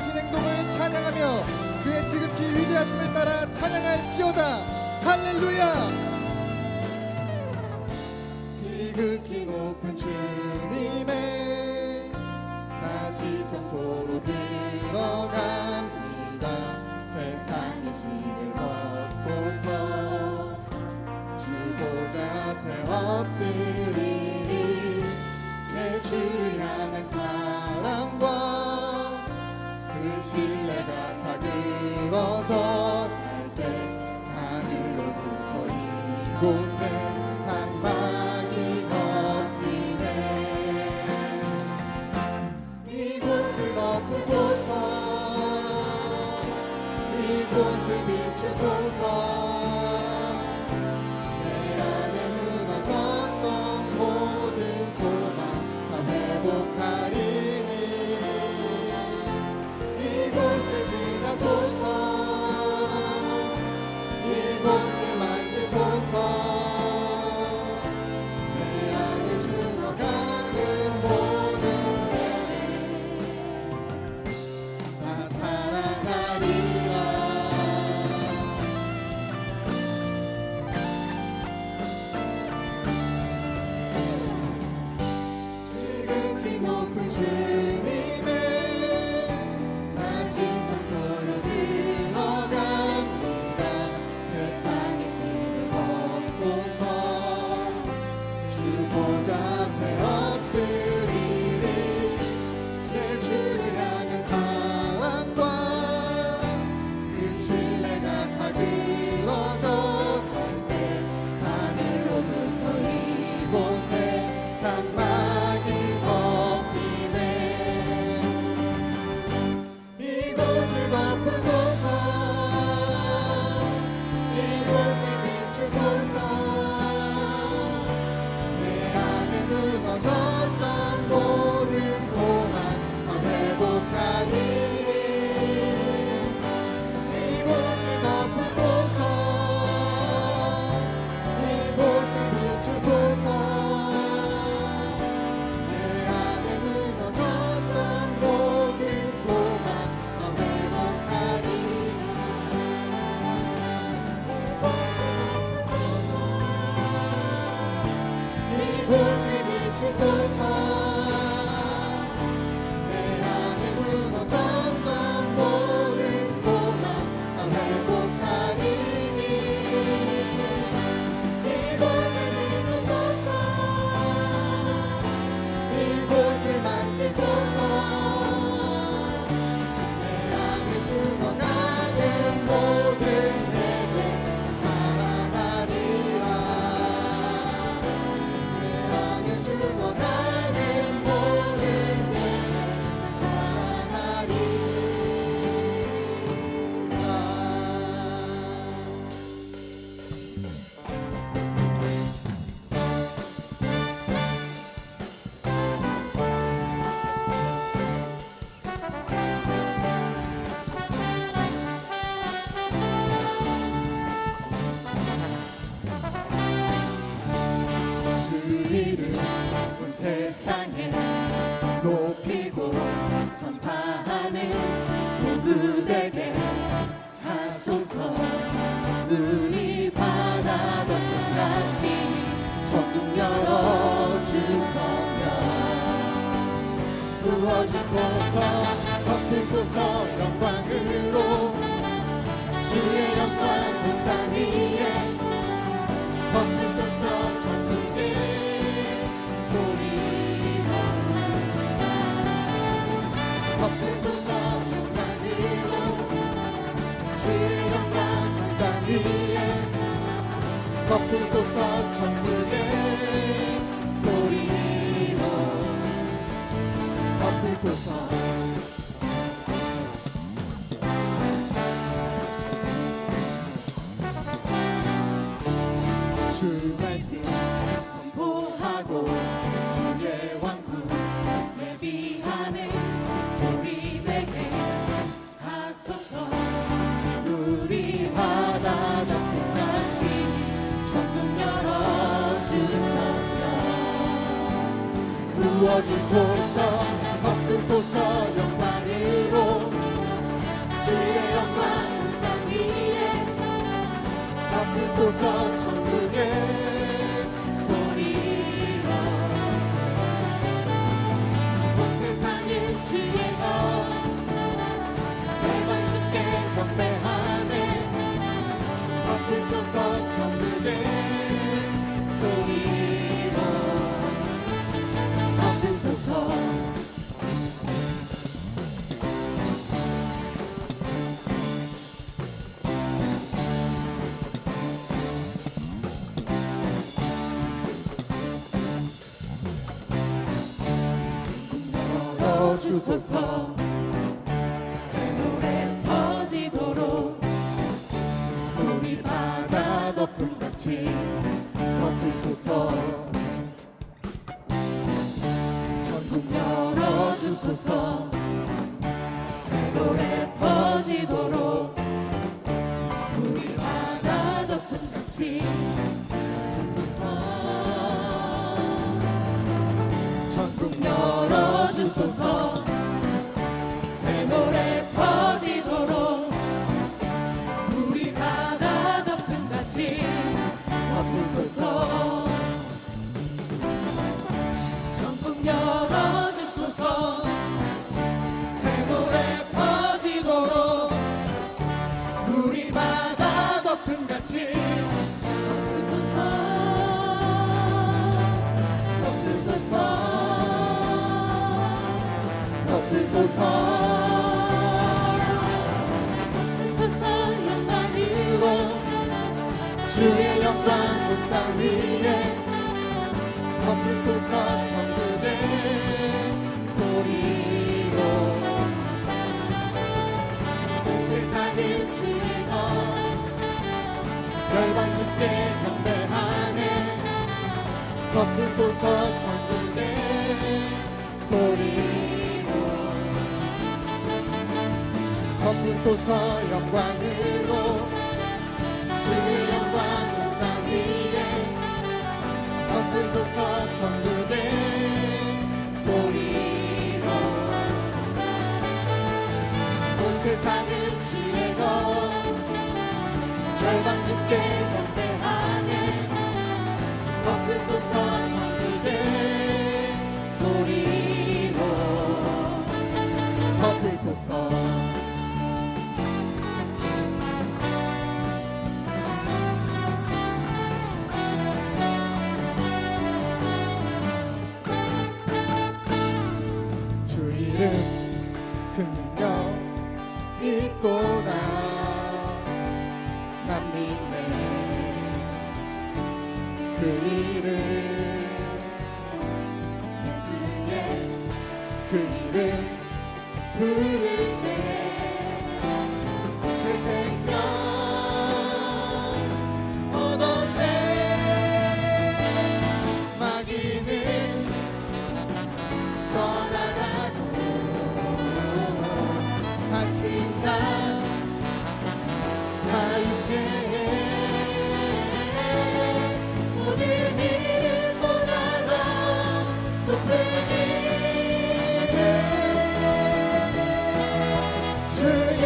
하신 행동을 찬양하며 그의 지극히 위대하심을 따라 찬양할지어다. 할렐루야. 지극히 높은 주님의 낮이 성소로 들어갑니다. 세상의 신을 걷고서 주 보좌 앞에 엎드리니 내 주를 향한 사랑과 그 신뢰가 사그러져 갈 때 하늘로부터 이곳에 장막이 덮이네. 이곳을 덮으소서. 이곳을 비추소서. 내 안에 무너졌던 모든 소망 다 회복하리니 이곳을 지나소서. 이곳을 만지소서. 내 안에 죽어가는 모든 다 살아나리라. 지극히 높은 주님의 낮이 성소로 들어갑니다. 세상의 신을 걷고서 주 보좌 앞에 엎드리니 내 주를 향한 사랑과 그 신뢰가 사그러져 갈 때 하늘로부터 이곳에 장막이 덮이네. 이곳을 덮으소서. 이곳을 비추소서. 내 안에 무너졌던 모든 소망 다 회복하리니 이곳을 덮으소서. 이곳을 비추소서. 내 안에 무너졌던 모든 소망 다 회복하리니 이곳을 비추소서. 내 안에 무너졌던 모든 소망 다 회복하리니 이곳을 비추소서. 이곳을 만지소서. 내 안에 죽어가는 모든 내게 살아나리라. 내 안에 죽어가는 모든 내게 살아나리라. 주 이름 온 세상에 높이고 전파하는 모두에게 하소서. 눈이 바다던 같이 천국 열어 주소서. 부어주소서. 덮으소서. 영광으로 주의 영광 온 땅 위에 덮으소서. 천국의 소리로 덮으소서. 영광으로 주의 영광 온 땅 위에 덮으소서. 천국의 소리로 덮으소서. 주 말씀 선포하고 주의 왕국 예비하는 소리 내게 하소서. 우리 바다 덮음같이 천국 열어주소서. 구워주소서. 덮으소서. 영광으로 덮으소서 천국의 소리로 온 세상의 지혜가 매번 주께 경배하네 덮으소서 천국의 소리로 덮으소서 주소서 새 노래 퍼지도록 우리 바다 덮음같이 덮으소서 천국 열어주소서 새 노래 퍼지도록 우리 바다 덮음같이 덮으소서 천국 열어주소서 새 노래 퍼지도록 우리 바다 덮음같이 덮으소서 천국 열어주소서 새 노래 퍼지도록 우리 바다 덮음같이 덮으소서 덮으소서 주의 영광 온 땅 위에 덮으소서 천국의 소리로 온 세상의 주의가 열방 주께 경배하네 덮으소서 천국의 소리로 덮으소서 영광으로 주의 영광 온 땅 위에 덮으소서 천국의 소리로 온 세상의 지혜가 열방 주께 경배하네 덮으소서 천국의 소리로 덮으소서 큰 능력 있도다 난 믿네 그 이름 예수의 그 이름 부를 때 새 생명 얻었네 마귀는 떠나가고 진짜 자유케 해 모든 일보다도 높은 이름 주의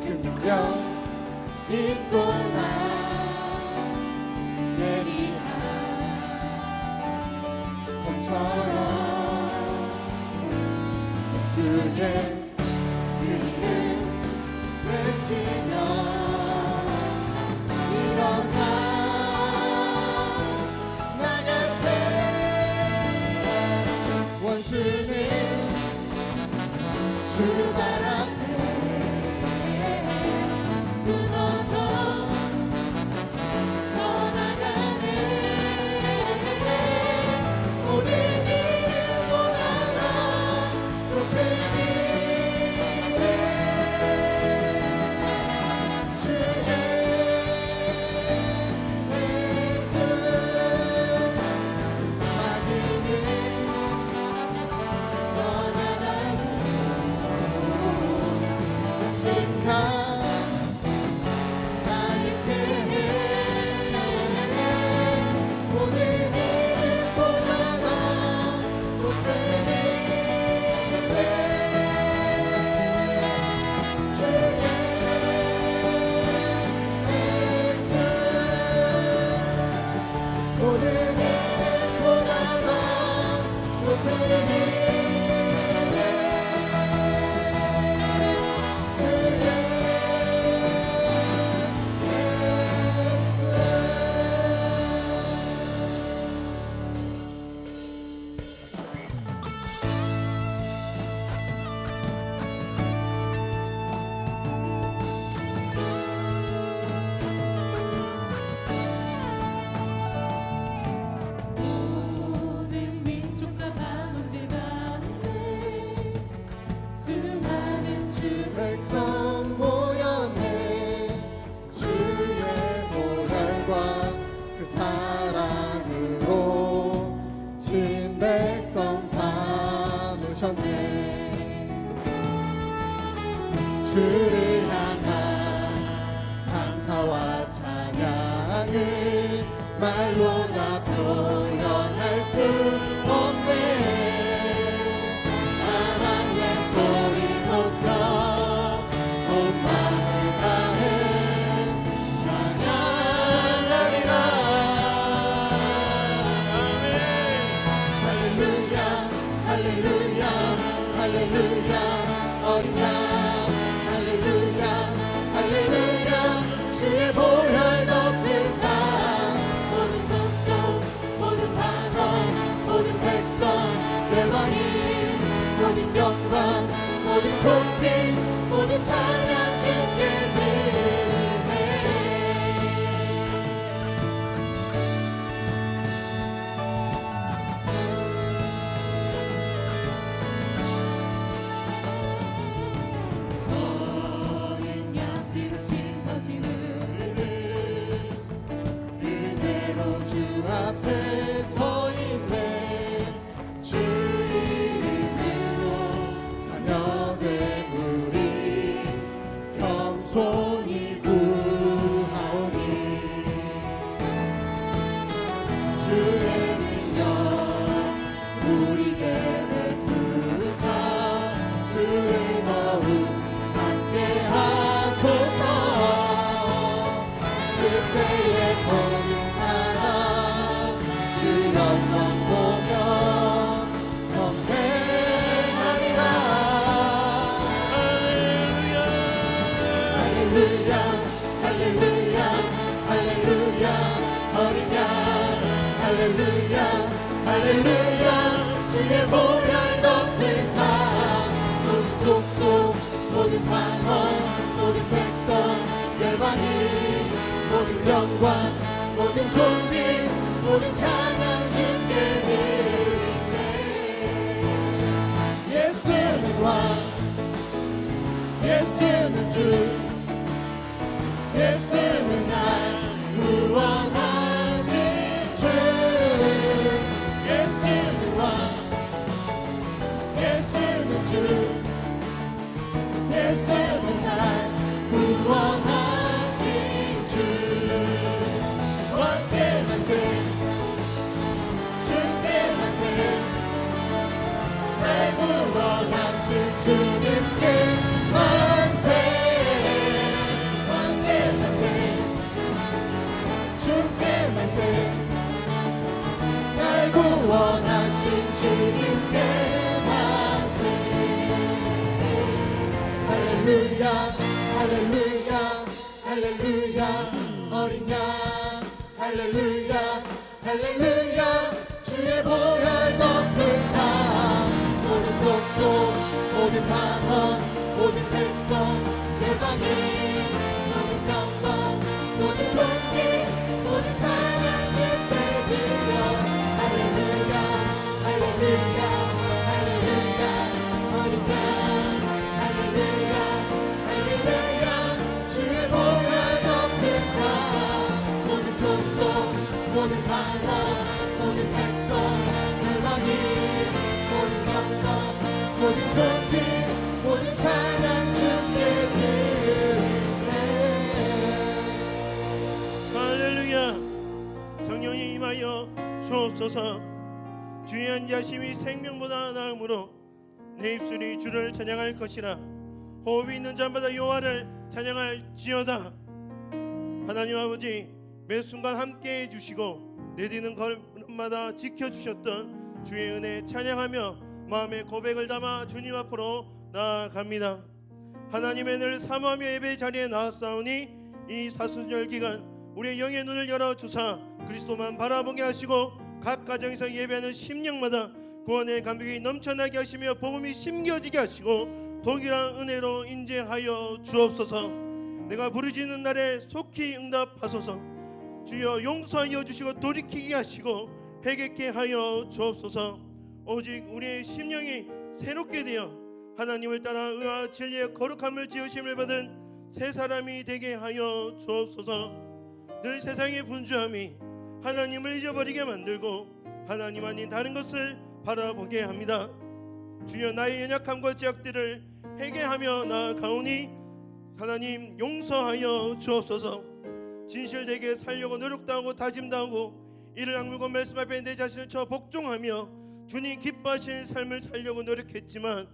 그 능력 있구나 예수의 이름 외치며 일어나 나가세 원수는 주 발 앞에 무너져 떠나가네 모든 모든 민족과 나누들 가운데 수많은 주 백성 모였네. 주의 보혈과 그 사랑으로 진 백성 삼으셨네. 주를 향한 감사와 찬양을 말로 다 표현할 수 없네. 사랑의 소리 높여 온 마음을 다해 찬양하리라. 할렐루야 할렐루야 할렐루야 어린 양 할렐루야 할렐루야 주의 보혈 덮은 상 모든 족속 모든 방언 모든 백성 열방이 모든 영광 모든 존귀 모든 찬양 주께 드리네. 어린 양 피로 씻어진 은혜로 주 앞에 서 있네. 주 이름으로 자녀된 우리 겸손히 구하오니. 주의 능력 우리에게 베푸사 주를 더욱 함께 하소서. 그때의 거룩 나라 주 영광 보며 경배하리라. 할렐루야 할렐루야 할렐루야 어린 양 할렐루야 할렐루야 주의 보혈 덮은 상 모든 족속 모든 방언 모든 백성 열방이 모든 영광 모든 존귀 모든 찬양 주께 드리네. 예수는 왕 예수는 주 예수는 날 구원하신 주. 예수는 왕 예수는 주 예수는 날 구원하신 주. 왕께 만세 주께 만세 날 구원하신 주님께 만세. 왕께 만세 주께 만세 날 구원하신 주님께 만세. 할렐루야 할렐루야 할렐루야 어린 양 할렐루야 할렐루야 주의 보혈 덮은 상 모든 족속 모든 방언 모든 백성 열방이 모든 영광 모든 존귀 모든 찬양 주께 드려. 할렐루야 할렐루야 할렐루야 어린 양 할렐루야 할렐루야 주의 보혈 덮은 상 모든 족속 모든 방언 모든 백성 열방이 모든 영광 모든 존귀 모든 찬양 주께 드리네. 할렐루야. 성령이 임하여 주옵소서. 주의 앉으심이 생명보다 나음으로 내 입술이 주를 찬양할 것이라. 호흡이 있는 자마다 여호와를 찬양할지어다. 하나님 아버지, 매 순간 함께해 주시고 내디는 걸음마다 지켜주셨던 주의 은혜 찬양하며 마음의 고백을 담아 주님 앞으로 나아갑니다. 하나님의 은혜를 사모하며 예배 자리에 나왔사오니 이 사순절 기간 우리의 영의 눈을 열어주사 그리스도만 바라보게 하시고 각 가정에서 예배하는 심령마다 구원의 감격이 넘쳐나게 하시며 복음이 심겨지게 하시고 동일한 은혜로 인재하여 주옵소서. 내가 부르짖는 날에 속히 응답하소서. 주여 용서하여 주시고 돌이키게 하시고 회개케 하여 주옵소서. 오직 우리의 심령이 새롭게 되어 하나님을 따라 의와 진리의 거룩함을 지으심을 받은 새 사람이 되게 하여 주옵소서. 늘 세상의 분주함이 하나님을 잊어버리게 만들고 하나님 아닌 다른 것을 바라보게 합니다. 주여 나의 연약함과 죄악들을 회개하며 나아가오니 하나님 용서하여 주옵소서. 진실되게 살려고 노력도 하고 다짐도 하고 이를 악물고 말씀 앞에 내 자신을 쳐 복종하며 주님 기뻐하시는 삶을 살려고 노력했지만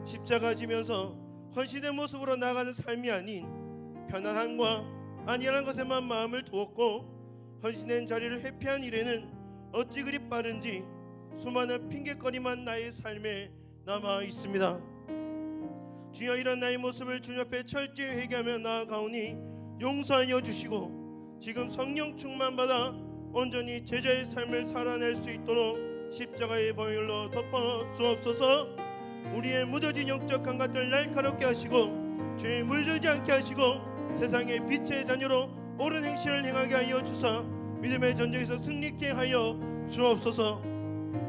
십자가 지면서 헌신의 모습으로 나아가는 삶이 아닌 편안함과 안일한 것에만 마음을 두었고 헌신된 자리를 회피한 일에는 어찌 그리 빠른지 수많은 핑계거리만 나의 삶에 남아 있습니다. 주여 이런 나의 모습을 주님 앞에 철저히 회개하며 나아가오니 용서하여 주시고 지금 성령 충만 받아 온전히 제자의 삶을 살아낼 수 있도록 십자가의 보혈로 덮어 주옵소서. 우리의 무뎌진 영적 감각들 날카롭게 하시고 죄에 물들지 않게 하시고 세상의 빛의 자녀로 옳은 행실을 행하게 하여 주사 믿음의 전쟁에서 승리케 하여 주옵소서.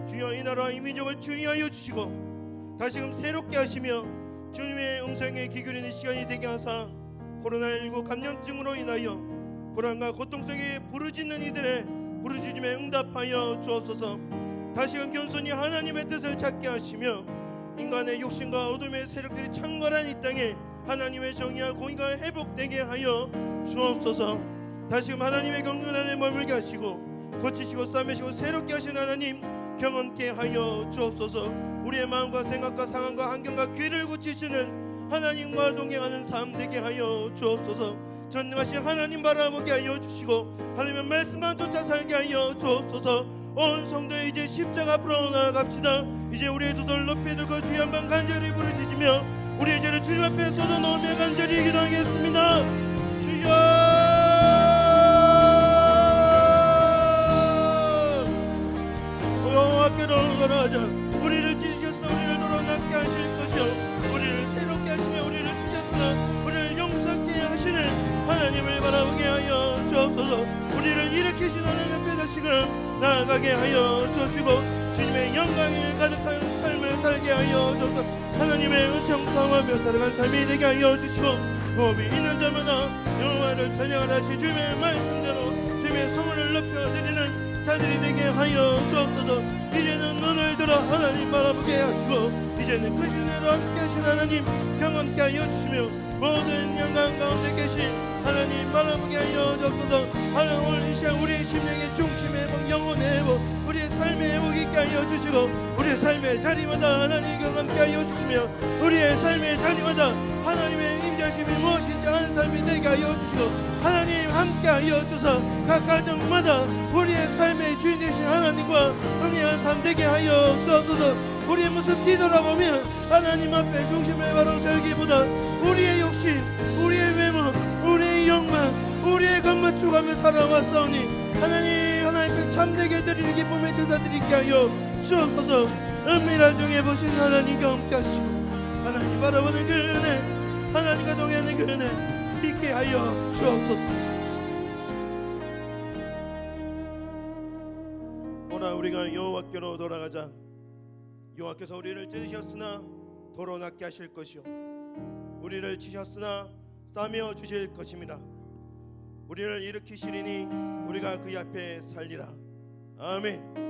주여 이 나라와 이 민족을 주의하여 주시고 다시금 새롭게 하시며 주님의 음성에 귀 기울이는 시간이 되게 하사 코로나19 감염증으로 인하여 불안과 고통 속에 부르짖는 이들의 부르짖음에 응답하여 주옵소서. 다시금 겸손히 하나님의 뜻을 찾게 하시며 인간의 욕심과 어둠의 세력들이 창궐한 이 땅에 하나님의 정의와 공의가 회복되게 하여 주옵소서. 다시금 하나님의 경륜 안에 머물게 하시고 고치시고 싸매시고 새롭게 하신 하나님 경험케 하여 주옵소서. 우리의 마음과 생각과 상황과 환경과 귀를 고치시는 하나님과 동행하는 삶 되게 하여 주옵소서. 전능하신 하나님 바라보게 하여 주시고 하나님의 말씀만 쫓아 살게 하여 주옵소서. 온 성도 이제 십자가 앞으로 나아갑시다. 이제 우리의 두 손을 높이 들고 주여 한번 간절히 부르짖으며 우리의 죄를 주님 앞에 쏟아놓으며 간절히 기도하겠습니다. 주여 여호와께로 돌아가자. 우리를 찢으셨으나 우리를 돌아낫게 하실 것이요 우리를 새롭게 하시며 우리를 찢으셨으나 우리를 용서케 하시는 하나님을 바라보게 하여 주옵소서. 우리를 일으키신 하나님 앞에 다시금 나아가게 하여 주시고 주님의 영광을 가득한 삶을 살게 하여 주소서. 하나님의 은총 사모하며 살아간 삶이 되게 하여 주시고 호흡이 있는 자마다 여호와를 찬양하라시 주님의 말씀대로 주님의 성을 높여드리는 자들이 되게 하여 주옵소서. 이제는 눈을 들어 하나님 바라보게 하시고 이제는 그 은혜로 함께 하신 하나님 경험케 하여 주시며 모든 영광 가운데 계신 하나님 바라보게 하여 주옵소서. 하나님 오늘 이 시간 우리의 심령의 중심의 회복 영혼의 회복 우리의 삶의 회복 있게 하여 주시고 우리의 삶의 자리마다 하나님 경험케 하여 주시며 우리의 삶의 자리마다 하나님의 인자심이 무엇인지 아는 삶이 되게 하여 주시고 하나님 함께 하여 주사 각 가정마다 우리의 삶의 주인 되신 하나님과 동행한 삶 되게 하여 주옵소서. 우리의 모습 뒤돌아보면 하나님 앞에 중심을 바로 세우기보다 우리의 욕심, 우리의 외모, 우리의 욕망, 우리의 것만 추구하며 살아왔사오니 하나님 앞에 참되게 드리는 기쁨의 제사 드리게 하여 주옵소서. 은밀한 중에 보신 하나님과 함께 하시고 하나님 바라보는 그 은혜 하나님과 동행하는 그 은혜 있게 하여 주옵소서. 오라 우리가 여호와께로 돌아가자. 여호와께서 우리를 찢으셨으나 도로 낫게 하실 것이요 우리를 치셨으나 싸매어 주실 것입니다. 우리를 일으키시리니 우리가 그 앞에 살리라. 아멘.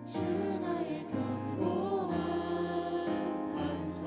주 나의 견고한 반석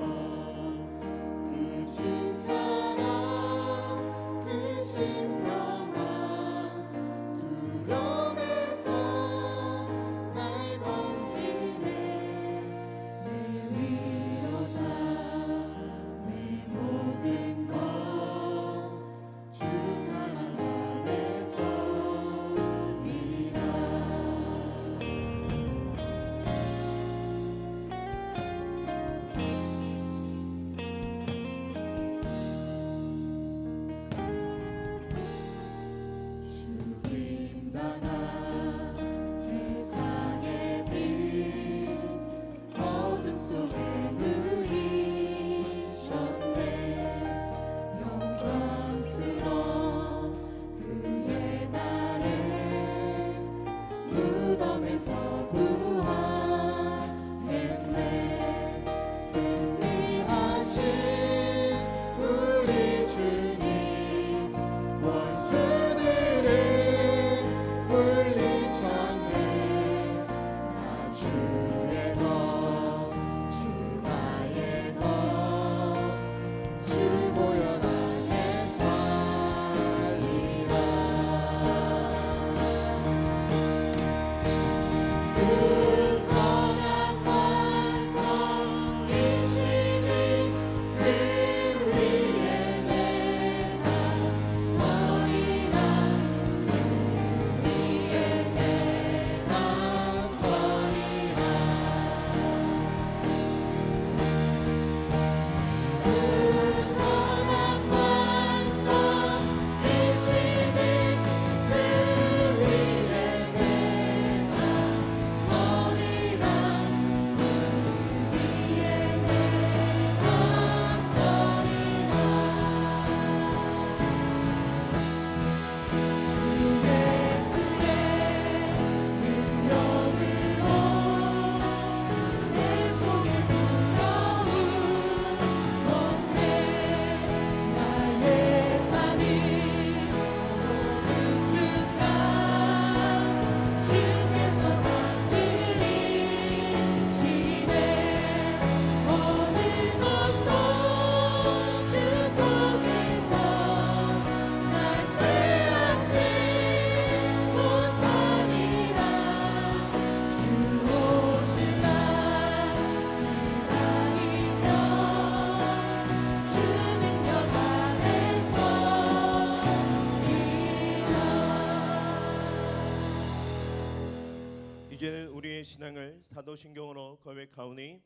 이제는 우리의 신앙을 사도신경으로 고백하오니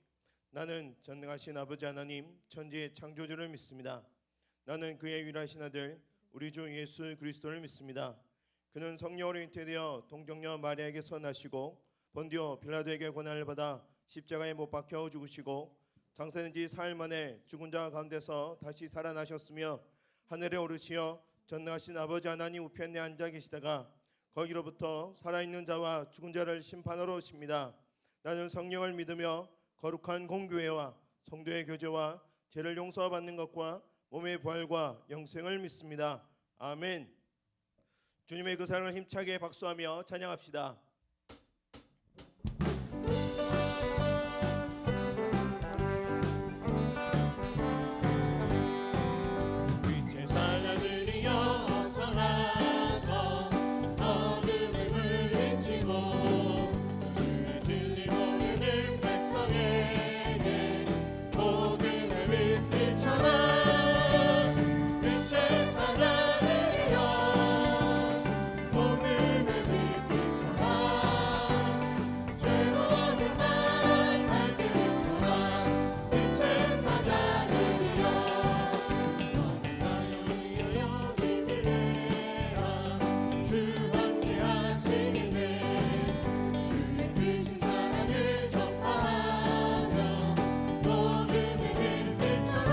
나는 전능하신 아버지 하나님 천지의 창조주를 믿습니다. 나는 그의 유일하신 아들 우리 주 예수 그리스도를 믿습니다. 그는 성령으로 잉태되어 동정녀 마리아에게서 나시고 본디오 빌라도에게 고난을 받아 십자가에 못 박혀 죽으시고 장사된 지 사흘 만에 죽은 자 가운데서 다시 살아나셨으며 하늘에 오르시어 전능하신 아버지 하나님 우편에 앉아 계시다가 거기로부터 살아있는 자와 죽은 자를 심판하러 오십니다. 나는 성령을 믿으며 거룩한 공교회와 성도의 교제와 죄를 용서받는 것과 몸의 부활과 영생을 믿습니다. 아멘. 주님의 그 사랑을 힘차게 박수하며 찬양합시다. 빛의 사자들이여 어서 나서 어둠을 물리치고 주의 진리 모르는 백성에게 복음을 빛비춰라. 빛의 사자들이여 복음을 빛비춰라. 죄로 없는 날 밝게 비춰라. 빛의 사자들이여 사자들이여 힘을 내라. 주 함께 하시는데 주의 크신 사랑을 전파하며 복음을 빛비춰라.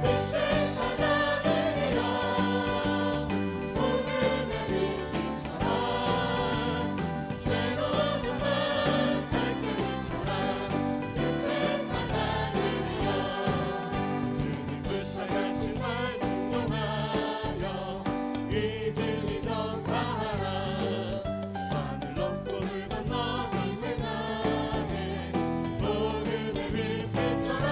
빛의 사자들이여 복음을 빛비춰라. 죄로 없는 날 밝게 비춰라. 빛의 사자들이여 주님 부탁하신 말 순종하여 이 진리 전파하라. 하늘 넘고 물 건너 힘을 다해 복음을 빛비춰라.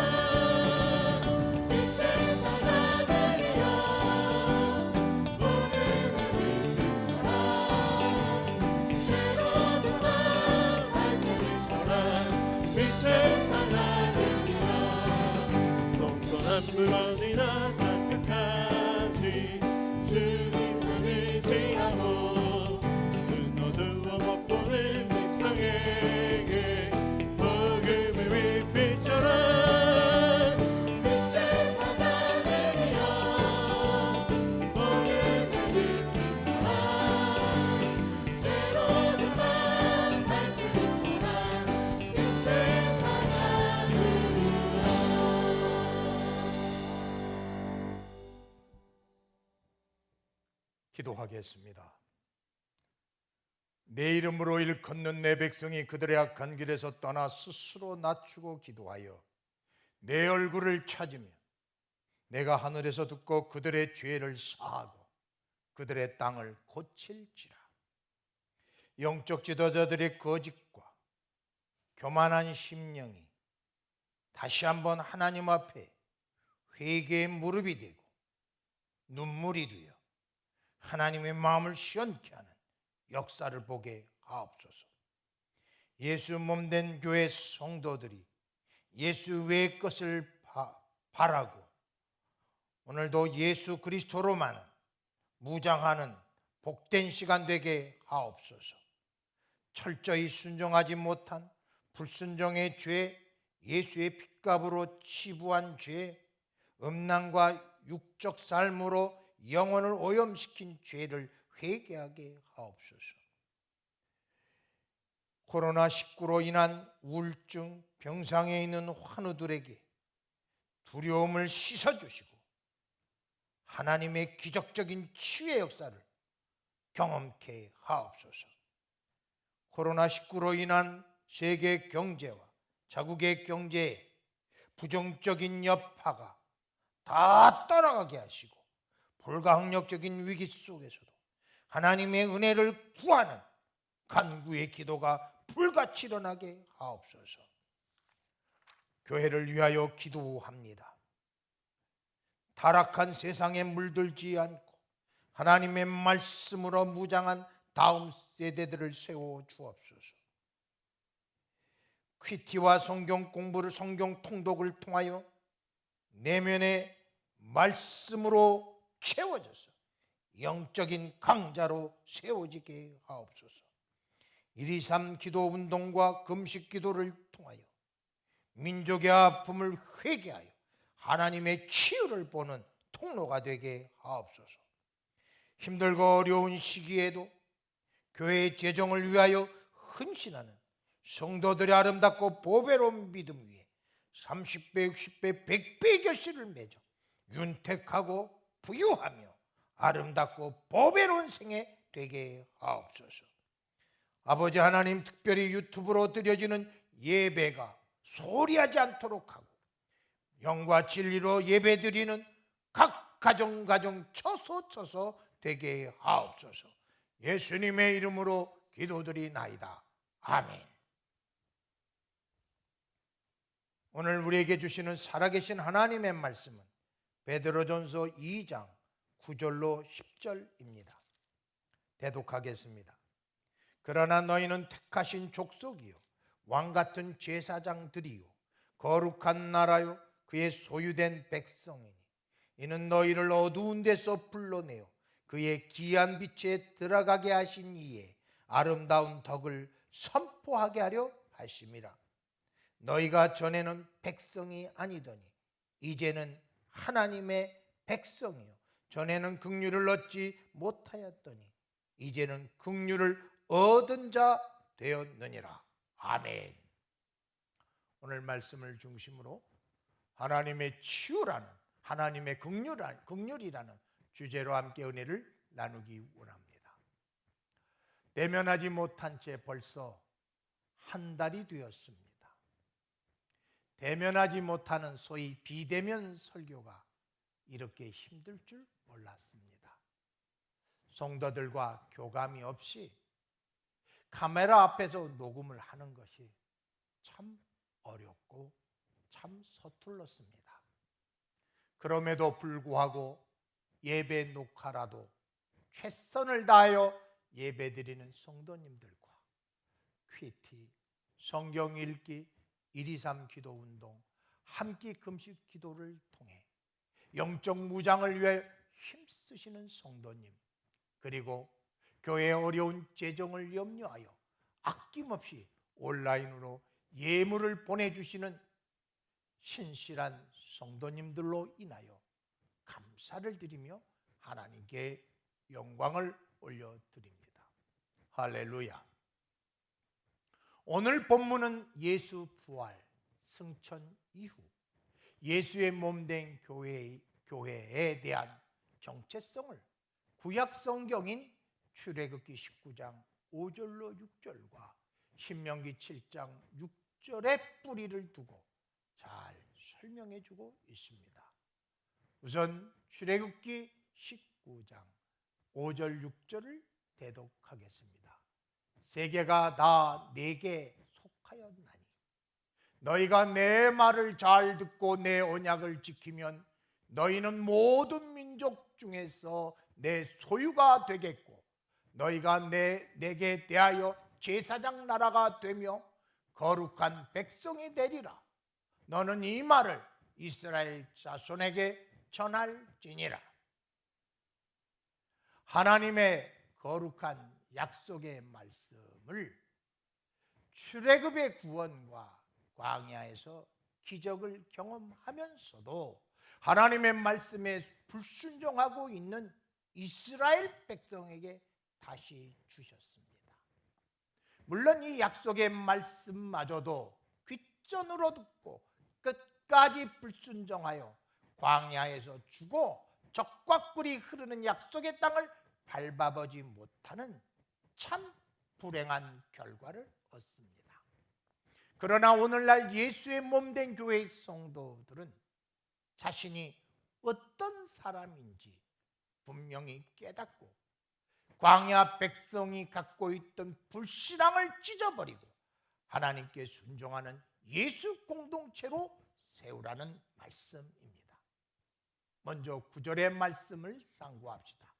빛의 사자들이여 복음을 빛비춰라. 죄로 없는 날 밝게 비춰라. 빛의 사자들이여 동서남북어디나 땅끝까지 주님만 의지하고 눈 어두워 못 보는 백성에게 복음을 빛비춰라. 빛의 사자들이여 복음을 빛비춰라. 죄로 없는 날 밝게 비춰라. 빛의 기도하겠습니다. 내 이름으로 일컫는 내 백성이 그들의 악한 길에서 떠나 스스로 낮추고 기도하여 내 얼굴을 찾으면 내가 하늘에서 듣고 그들의 죄를 사하고 그들의 땅을 고칠지라. 영적 지도자들의 거짓과 교만한 심령이 다시 한번 하나님 앞에 회개의 무릎이 되고 눈물이 되어 하나님의 마음을 시원케 하는 역사를 보게 하옵소서. 예수 몸된 교회 성도들이 예수 외의 것을 바라고 오늘도 예수 그리스도로만 무장하는 복된 시간 되게 하옵소서. 철저히 순종하지 못한 불순종의 죄, 예수의 핏값으로 치부한 죄, 음란과 육적 삶으로 영혼을 오염시킨 죄를 회개하게 하옵소서. 코로나19로 인한 우울증, 병상에 있는 환우들에게 두려움을 씻어주시고 하나님의 기적적인 치유의 역사를 경험케 하옵소서. 코로나19로 인한 세계 경제와 자국의 경제에 부정적인 여파가 다 따라가게 하시고 불가항력적인 위기 속에서도 하나님의 은혜를 구하는 간구의 기도가 불같이 일어나게 하옵소서. 교회를 위하여 기도합니다. 타락한 세상에 물들지 않고 하나님의 말씀으로 무장한 다음 세대들을 세워 주옵소서. 퀴티와 성경 공부를, 성경 통독을 통하여 내면의 말씀으로 채워져서 영적인 강자로 세워지게 하옵소서. 1.23 기도 운동과 금식 기도를 통하여 민족의 아픔을 회개하여 하나님의 치유를 보는 통로가 되게 하옵소서. 힘들고 어려운 시기에도 교회의 재정을 위하여 헌신하는 성도들의 아름답고 보배로운 믿음 위에 30배, 60배, 100배의 결실을 맺어 윤택하고 부유하며 아름답고 보배로운 생애 되게 하옵소서. 아버지 하나님, 특별히 유튜브로 드려지는 예배가 소리하지 않도록 하고 영과 진리로 예배드리는 각 가정 처소 되게 하옵소서. 예수님의 이름으로 기도드리나이다. 아멘. 오늘 우리에게 주시는 살아계신 하나님의 말씀은 베드로전서 2장 9절로 10절입니다. 대독하겠습니다. 그러나 너희는 택하신 족속이요 왕같은 제사장들이요 거룩한 나라요 그의 소유된 백성이니 이는 너희를 어두운 데서 불러내어 그의 귀한 빛에 들어가게 하신 이의 아름다운 덕을 선포하게 하려 하심이라. 너희가 전에는 백성이 아니더니 이제는 하나님의 백성이요 전에는 긍휼을 얻지 못하였더니 이제는 긍휼을 얻은 자 되었느니라. 아멘. 오늘 말씀을 중심으로 하나님의 치유라는, 하나님의 긍휼이라는 주제로 함께 은혜를 나누기 원합니다. 대면하지 못한 채 벌써 한 달이 되었습니다. 대면하지 못하는 소위 비대면 설교가 이렇게 힘들 줄 몰랐습니다. 성도들과 교감이 없이 카메라 앞에서 녹음을 하는 것이 참 어렵고 참 서툴렀습니다. 그럼에도 불구하고 예배 녹화라도 최선을 다하여 예배드리는 성도님들과 퀴티, 성경 읽기, 1.23 기도 운동, 함께 금식 기도를 통해 영적 무장을 위해 힘쓰시는 성도님, 그리고 교회의 어려운 재정을 염려하여 아낌없이 온라인으로 예물을 보내주시는 신실한 성도님들로 인하여 감사를 드리며 하나님께 영광을 올려드립니다. 할렐루야. 오늘 본문은 예수 부활, 승천 이후 예수의 몸된 교회에 대한 정체성을 구약 성경인 출애굽기 19장 5절로 6절과 신명기 7장 6절의 뿌리를 두고 잘 설명해 주고 있습니다. 우선 출애굽기 19장 5절 6절을 대독하겠습니다. 세계가 다 내게 속하였나니 너희가 내 말을 잘 듣고 내 언약을 지키면 너희는 모든 민족 중에서 내 소유가 되겠고 너희가 내게 대하여 제사장 나라가 되며 거룩한 백성이 되리라. 너는 이 말을 이스라엘 자손에게 전할지니라. 하나님의 거룩한 약속의 말씀을 출애굽의 구원과 광야에서 기적을 경험하면서도 하나님의 말씀에 불순종하고 있는 이스라엘 백성에게 다시 주셨습니다. 물론 이 약속의 말씀마저도 귓전으로 듣고 끝까지 불순종하여 광야에서 죽어 적과 꿀이 흐르는 약속의 땅을 밟아보지 못하는 참 불행한 결과를 얻습니다. 그러나 오늘날 예수의 몸된 교회의 성도들은 자신이 어떤 사람인지 분명히 깨닫고 광야 백성이 갖고 있던 불신앙을 찢어버리고 하나님께 순종하는 예수 공동체로 세우라는 말씀입니다. 먼저 9절의 말씀을 상고합시다.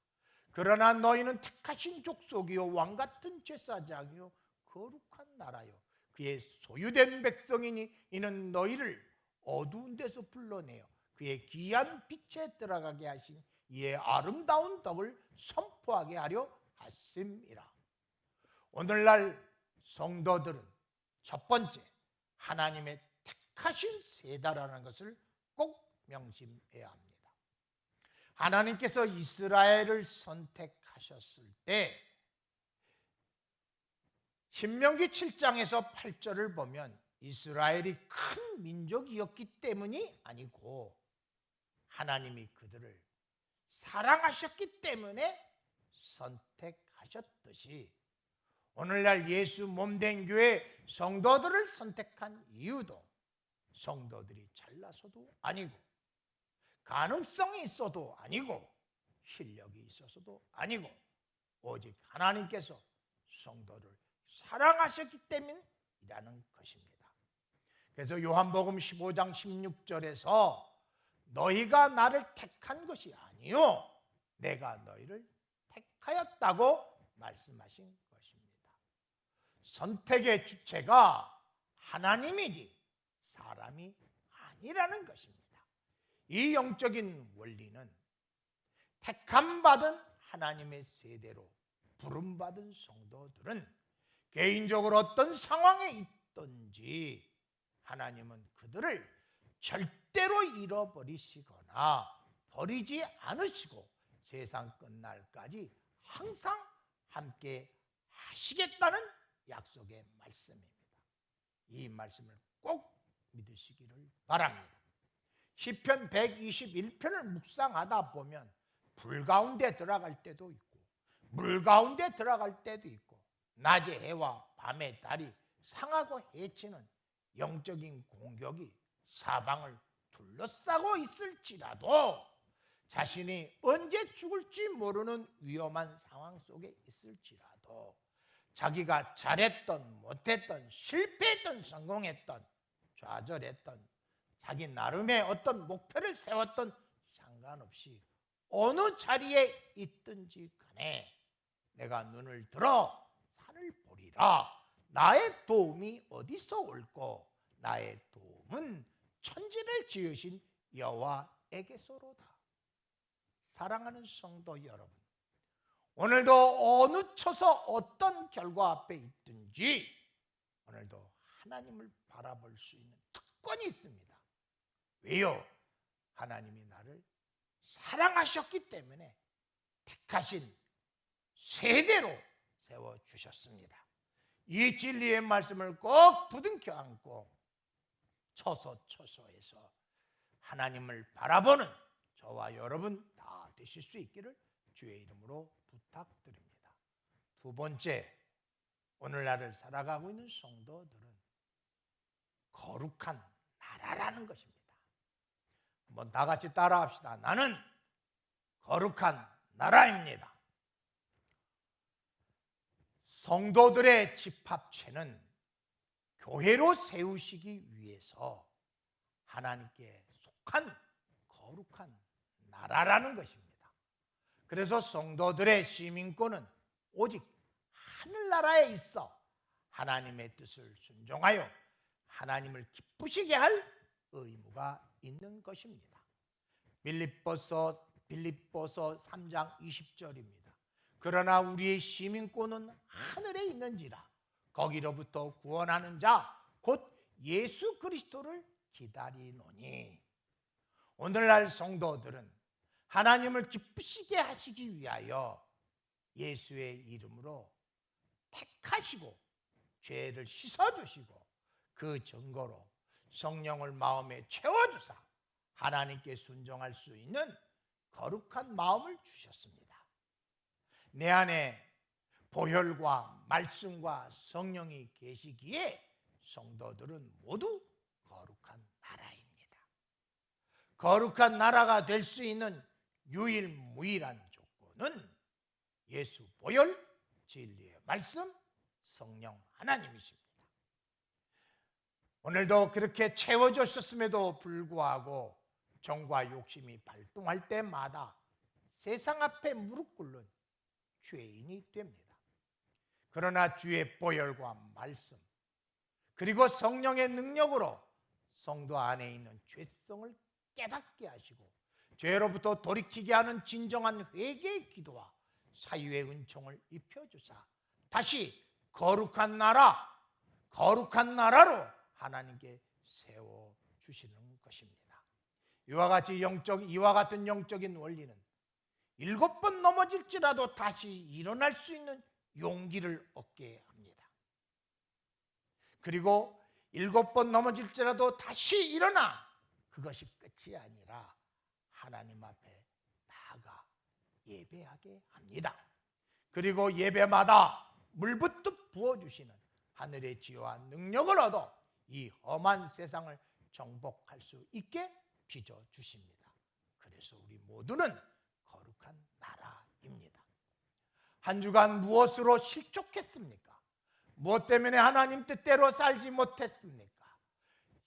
그러나 너희는 택하신 족속이요 왕같은 제사장이요 거룩한 나라요 그의 소유된 백성이니 이는 너희를 어두운 데서 불러내어 그의 귀한 빛에 들어가게 하신 이의 아름다운 덕을 선포하게 하려 하심이라. 오늘날 성도들은 첫 번째 하나님의 택하신 세대라는 것을 꼭 명심해야 합니다. 하나님께서 이스라엘을 선택하셨을 때 신명기 7장에서 8절을 보면 이스라엘이 큰 민족이었기 때문이 아니고 하나님이 그들을 사랑하셨기 때문에 선택하셨듯이 오늘날 예수 몸된 교회 성도들을 선택한 이유도 성도들이 잘나서도 아니고 가능성이 있어도 아니고 실력이 있어서도 아니고 오직 하나님께서 성도를 사랑하셨기 때문이라는 것입니다. 그래서 요한복음 15장 16절에서 너희가 나를 택한 것이 아니요 내가 너희를 택하였다고 말씀하신 것입니다. 선택의 주체가 하나님이지 사람이 아니라는 것입니다. 이 영적인 원리는 택함받은 하나님의 세대로 부름받은 성도들은 개인적으로 어떤 상황에 있든지 하나님은 그들을 절대로 잃어버리시거나 버리지 않으시고 세상 끝날까지 항상 함께 하시겠다는 약속의 말씀입니다. 이 말씀을 꼭 믿으시기를 바랍니다. 시편 121편을 묵상하다 보면 불 가운데 들어갈 때도 있고 물 가운데 들어갈 때도 있고 낮의 해와 밤의 달이 상하고 해치는 영적인 공격이 사방을 둘러싸고 있을지라도 자신이 언제 죽을지 모르는 위험한 상황 속에 있을지라도 자기가 잘했던 못했던 실패했던 성공했던 좌절했던 자기 나름의 어떤 목표를 세웠던 상관없이 어느 자리에 있든지 간에 내가 눈을 들어 산을 보리라. 나의 도움이 어디서 올꼬 나의 도움은 천지를 지으신 여호와에게서로다. 사랑하는 성도 여러분, 오늘도 어느 처서 어떤 결과 앞에 있든지 오늘도 하나님을 바라볼 수 있는 특권이 있습니다. 왜요? 하나님이 나를 사랑하셨기 때문에 택하신 세대로 세워주셨습니다. 이 진리의 말씀을 꼭 부둥켜 안고 처소처소에서 하나님을 바라보는 저와 여러분 다 되실 수 있기를 주의 이름으로 부탁드립니다. 두 번째, 오늘날을 살아가고 있는 성도들은 거룩한 나라라는 것입니다. 한번 다 같이 따라합시다. 나는 거룩한 나라입니다. 성도들의 집합체는 교회로 세우시기 위해서 하나님께 속한 거룩한 나라라는 것입니다. 그래서 성도들의 시민권은 오직 하늘나라에 있어 하나님의 뜻을 순종하여 하나님을 기쁘시게 할 의무가 있는 것입니다. 빌립보서 3장 20절입니다. 그러나 우리의 시민권은 하늘에 있는지라 거기로부터 구원하는 자 곧 예수 그리스도를 기다리노니. 오늘날 성도들은 하나님을 기쁘시게 하시기 위하여 예수의 이름으로 택하시고 죄를 씻어주시고 그 증거로 성령을 마음에 채워주사 하나님께 순종할 수 있는 거룩한 마음을 주셨습니다. 내 안에 보혈과 말씀과 성령이 계시기에 성도들은 모두 거룩한 나라입니다. 거룩한 나라가 될 수 있는 유일무이한 조건은 예수 보혈, 진리의 말씀, 성령 하나님이십니다. 오늘도 그렇게 채워주셨음에도 불구하고 정과 욕심이 발동할 때마다 세상 앞에 무릎 꿇는 죄인이 됩니다. 그러나 주의 보혈과 말씀 그리고 성령의 능력으로 성도 안에 있는 죄성을 깨닫게 하시고 죄로부터 돌이키게 하는 진정한 회개의 기도와 사유의 은총을 입혀주사 다시 거룩한 나라로 하나님께 세워 주시는 것입니다. 이와 같은 영적인 원리는 7번 넘어질지라도 다시 일어날 수 있는 용기를 얻게 합니다. 그리고 7번 넘어질지라도 다시 일어나 그것이 끝이 아니라 하나님 앞에 나아가 예배하게 합니다. 그리고 예배마다 물붓듯 부어주시는 하늘의 지혜와 능력을 얻어 이 험한 세상을 정복할 수 있게 빚어주십니다. 그래서 우리 모두는 거룩한 나라입니다. 한 주간 무엇으로 실족했습니까? 무엇 때문에 하나님 뜻대로 살지 못했습니까?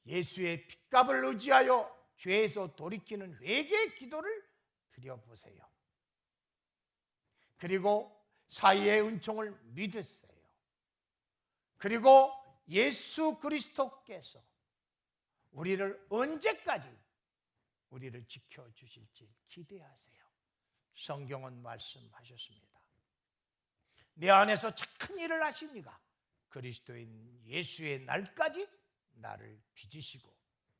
예수의 핏값을 의지하여 죄에서 돌이키는 회개의 기도를 드려보세요. 그리고 사이의 은총을 믿으세요. 그리고 예수 그리스도께서 우리를 언제까지 우리를 지켜주실지 기대하세요. 성경은 말씀하셨습니다. 내 안에서 착한 일을 하시니가 그리스도인 예수의 날까지 나를 빚으시고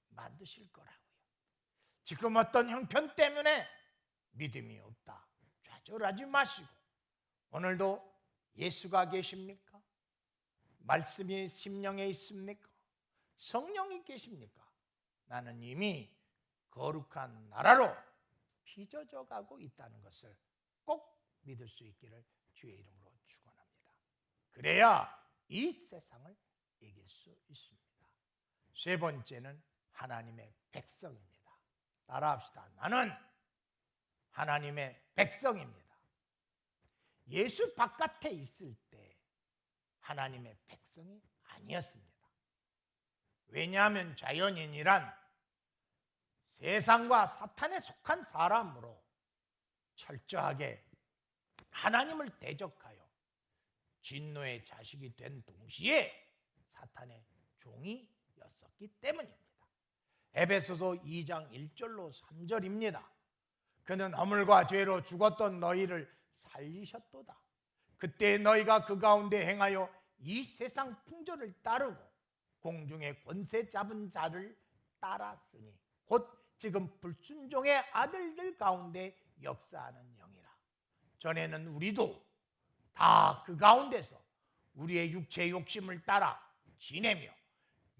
만드실 거라고요. 지금 어떤 형편 때문에 믿음이 없다 좌절하지 마시고 오늘도 예수가 계십니까? 말씀이 심령에 있습니까? 성령이 계십니까? 나는 이미 거룩한 나라로 빚어져 가고 있다는 것을 꼭 믿을 수 있기를 주의 이름으로 축원합니다. 그래야 이 세상을 이길 수 있습니다. 세 번째는 하나님의 백성입니다. 따라합시다. 나는 하나님의 백성입니다. 예수 바깥에 있을 때 하나님의 백성이 아니었습니다. 왜냐하면 자연인이란 세상과 사탄에 속한 사람으로 철저하게 하나님을 대적하여 진노의 자식이 된 동시에 사탄의 종이었었기 때문입니다. 에베소서 2장 1절로 3절입니다. 그는 허물과 죄로 죽었던 너희를 살리셨도다. 그때 너희가 그 가운데 행하여 이 세상 풍조를 따르고 공중의 권세 잡은 자를 따랐으니 곧 지금 불순종의 아들들 가운데 역사하는 영이라. 전에는 우리도 다 그 가운데서 우리의 육체의 욕심을 따라 지내며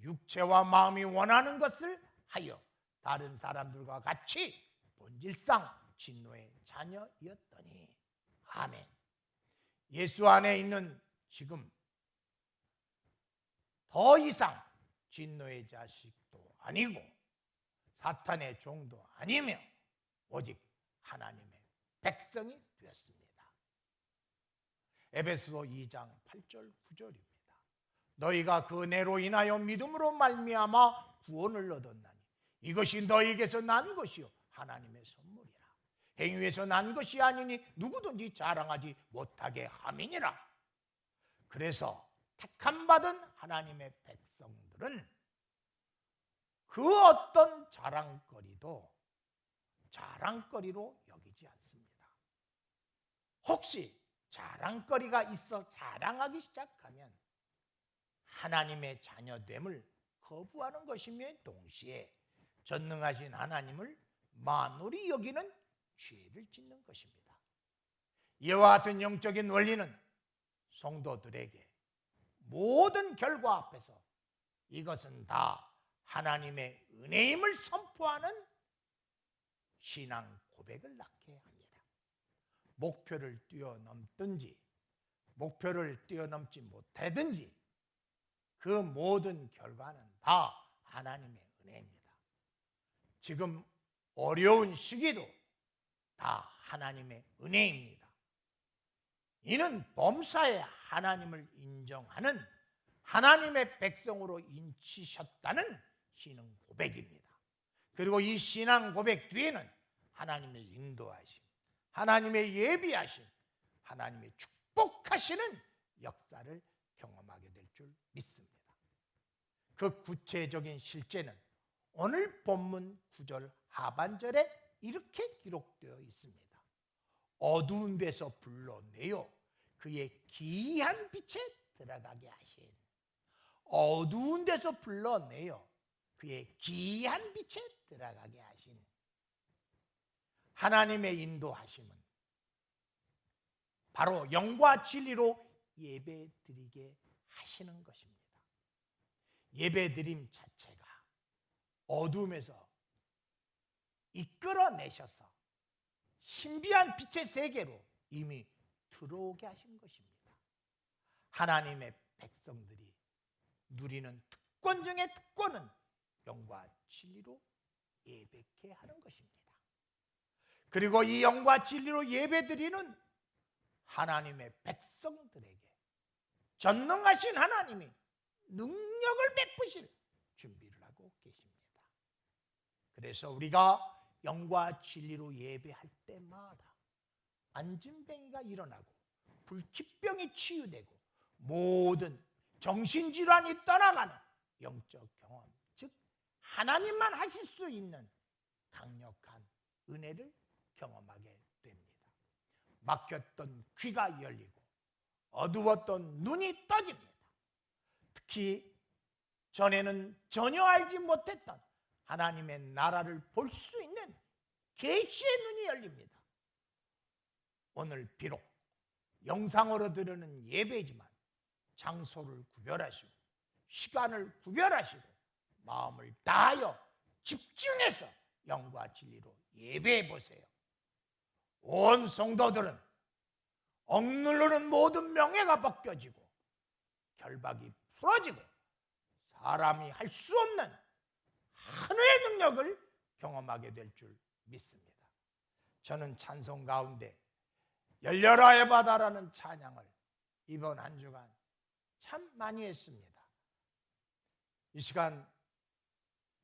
육체와 마음이 원하는 것을 하여 다른 사람들과 같이 본질상 진노의 자녀였더니 아멘. 예수 안에 있는 지금 더 이상 진노의 자식도 아니고 사탄의 종도 아니며 오직 하나님의 백성이 되었습니다. 에베소서 2장 8절 9절입니다. 너희가 그 은혜로 인하여 믿음으로 말미암아 구원을 얻었나니 이것이 너희에게서 난 것이요 하나님의 선물이라. 행위에서 난 것이 아니니 누구든지 자랑하지 못하게 함이니라. 그래서 택함 받은 하나님의 백성들은 그 어떤 자랑거리도 자랑거리로 여기지 않습니다. 혹시 자랑거리가 있어 자랑하기 시작하면 하나님의 자녀됨을 거부하는 것이며 동시에 전능하신 하나님을 만홀히 여기는 죄를 짓는 것입니다. 이와 같은 영적인 원리는 성도들에게 모든 결과 앞에서 이것은 다 하나님의 은혜임을 선포하는 신앙 고백을 낳게 합니다. 목표를 뛰어넘든지 목표를 뛰어넘지 못하든지 그 모든 결과는 다 하나님의 은혜입니다. 지금 어려운 시기도 다 하나님의 은혜입니다. 이는 범사에 하나님을 인정하는 하나님의 백성으로 인치셨다는 신앙 고백입니다. 그리고 이 신앙 고백 뒤에는 하나님의 인도하심, 하나님의 예비하심, 하나님의 축복하시는 역사를 경험하게 될 줄 믿습니다. 그 구체적인 실제는 오늘 본문 9절 하반절에 이렇게 기록되어 있습니다. 어두운 데서 불러내어 그의 기이한 빛에 들어가게 하신, 어두운 데서 불러내어 그의 귀한 빛에 들어가게 하신 하나님의 인도하심은 바로 영과 진리로 예배드리게 하시는 것입니다. 예배드림 자체가 어둠에서 이끌어내셔서 신비한 빛의 세계로 이미 들어오게 하신 것입니다. 하나님의 백성들이 누리는 특권 중에 특권은 영과 진리로 예배케 하는 것입니다. 그리고 이 영과 진리로 예배드리는 하나님의 백성들에게 전능하신 하나님이 능력을 베푸실 준비를 하고 계십니다. 그래서 우리가 영과 진리로 예배할 때마다 안진뱅이가 일어나고 불치병이 치유되고 모든 정신질환이 떠나가는 영적 경험, 즉 하나님만 하실 수 있는 강력한 은혜를 경험하게 됩니다. 막혔던 귀가 열리고 어두웠던 눈이 떠집니다. 특히 전에는 전혀 알지 못했던 하나님의 나라를 볼 수 있는 계시의 눈이 열립니다. 오늘 비록 영상으로 드리는 예배지만 장소를 구별하시고 시간을 구별하시고 마음을 다하여 집중해서 영과 진리로 예배해 보세요. 온 성도들은 억누르는 모든 명예가 벗겨지고 결박이 풀어지고 사람이 할 수 없는 하늘의 능력을 경험하게 될 줄 믿습니다. 저는 찬송 가운데 열려라 에바다라는 찬양을 이번 한 주간 참 많이 했습니다. 이 시간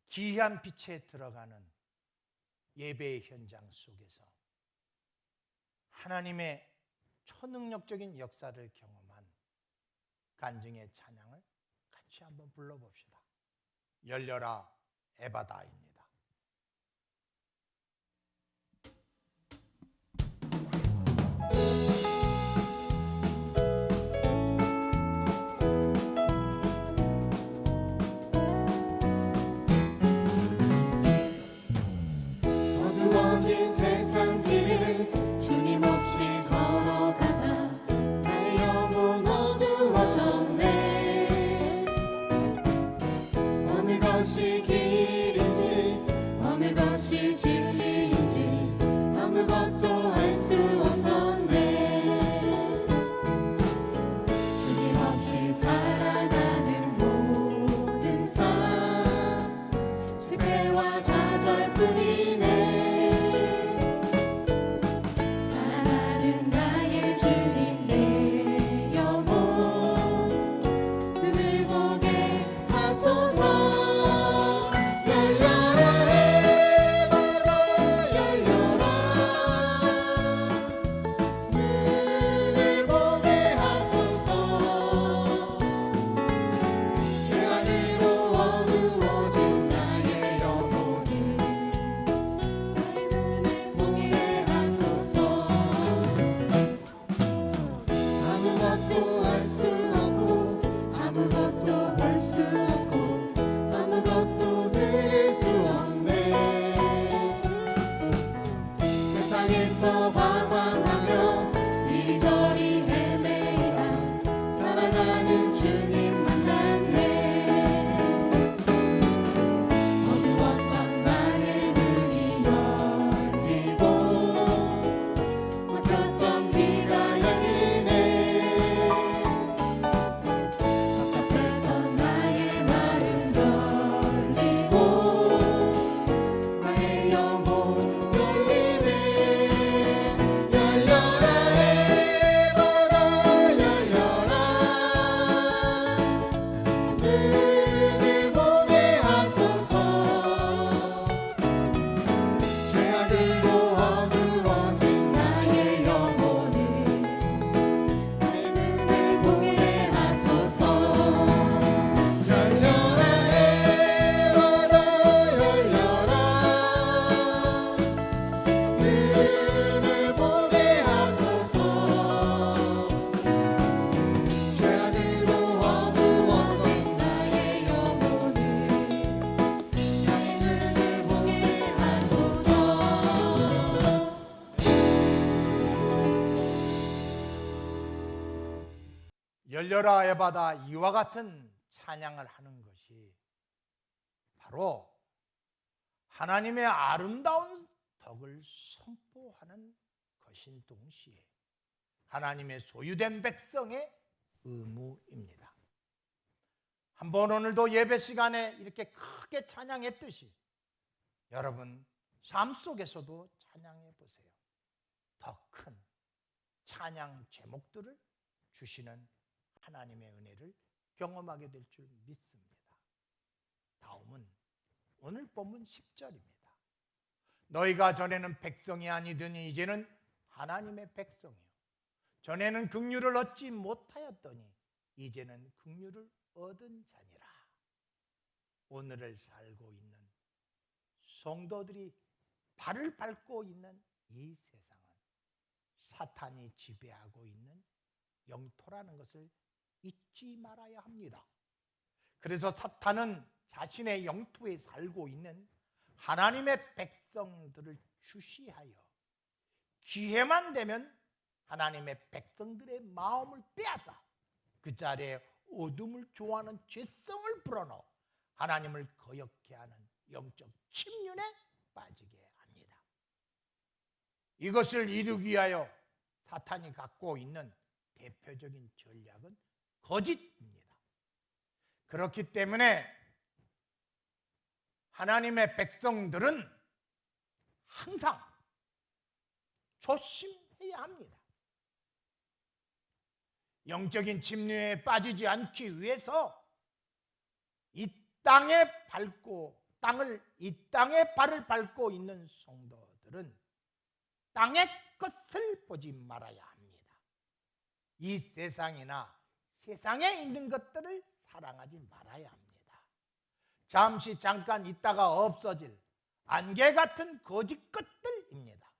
기이한 빛에 들어가는 예배의 현장 속에서 하나님의 초능력적인 역사를 경험한 간증의 찬양을 같이 한번 불러봅시다. 열려라 에바다입니다. 어두워진 세상 길을 주님 없이 걸어가다 나의 영혼 어두워졌네. 어느 것이 길인지 어느 것이 진리인지 아무것도 알 수 없었네. 주님 없이 살아가는 모든 삶 실패와 좌절뿐이네. 사랑하는 나의 주님 내 영혼 눈을 보게 하소서. 열려라 에바다 열려라 눈을 보게 하소서. 죄 안으로 어두워진 나의 영혼을 보게 하소서. 아무것도 할 수 없고 아무것도 볼 수 없고 아무것도 들을 수 없네. 세상에서 방황하며 이리저리 헤매이다 살아가는 주님 만났네. 어두웠던 나의 눈이 열리고 막혔던 귀가 열리네. 답답했던 나의 마음 열리고 나의 영혼 열리네. 열려라 열려라 에바다 이와 같은 찬양을 하는 것이 바로 하나님의 아름다운 덕을 선포하는 것인 동시에 하나님의 소유된 백성의 의무입니다. 한번 오늘도 예배 시간에 이렇게 크게 찬양했듯이 여러분 삶 속에서도 찬양해 보세요. 더 큰 찬양 제목들을 주시는 하나님의 은혜를 경험하게 될 줄 믿습니다. 다음은 오늘 본문 10절입니다. 너희가 전에는 백성이 아니더니 이제는 하나님의 백성이요 전에는 긍휼을 얻지 못하였더니 이제는 긍휼을 얻은 자니라. 오늘을 살고 있는 성도들이 발을 밟고 있는 이 세상은 사탄이 지배하고 있는 영토라는 것을 잊지 말아야 합니다. 그래서 사탄은 자신의 영토에 살고 있는 하나님의 백성들을 주시하여 기회만 되면 하나님의 백성들의 마음을 빼앗아 그 자리에 어둠을 좋아하는 죄성을 불어넣어 하나님을 거역케 하는 영적 침륜에 빠지게 합니다. 이것을 이루기 위하여 사탄이 갖고 있는 대표적인 전략은 거짓입니다. 그렇기 때문에 하나님의 백성들은 항상 조심해야 합니다. 영적인 침륜에 빠지지 않기 위해서 이 땅에 발을 밟고 있는 성도들은 땅의 것을 보지 말아야 합니다. 이 세상이나 세상에 있는 것들을 사랑하지 말아야 합니다. 잠깐 있다가 없어질 안개 같은 거짓 것들입니다.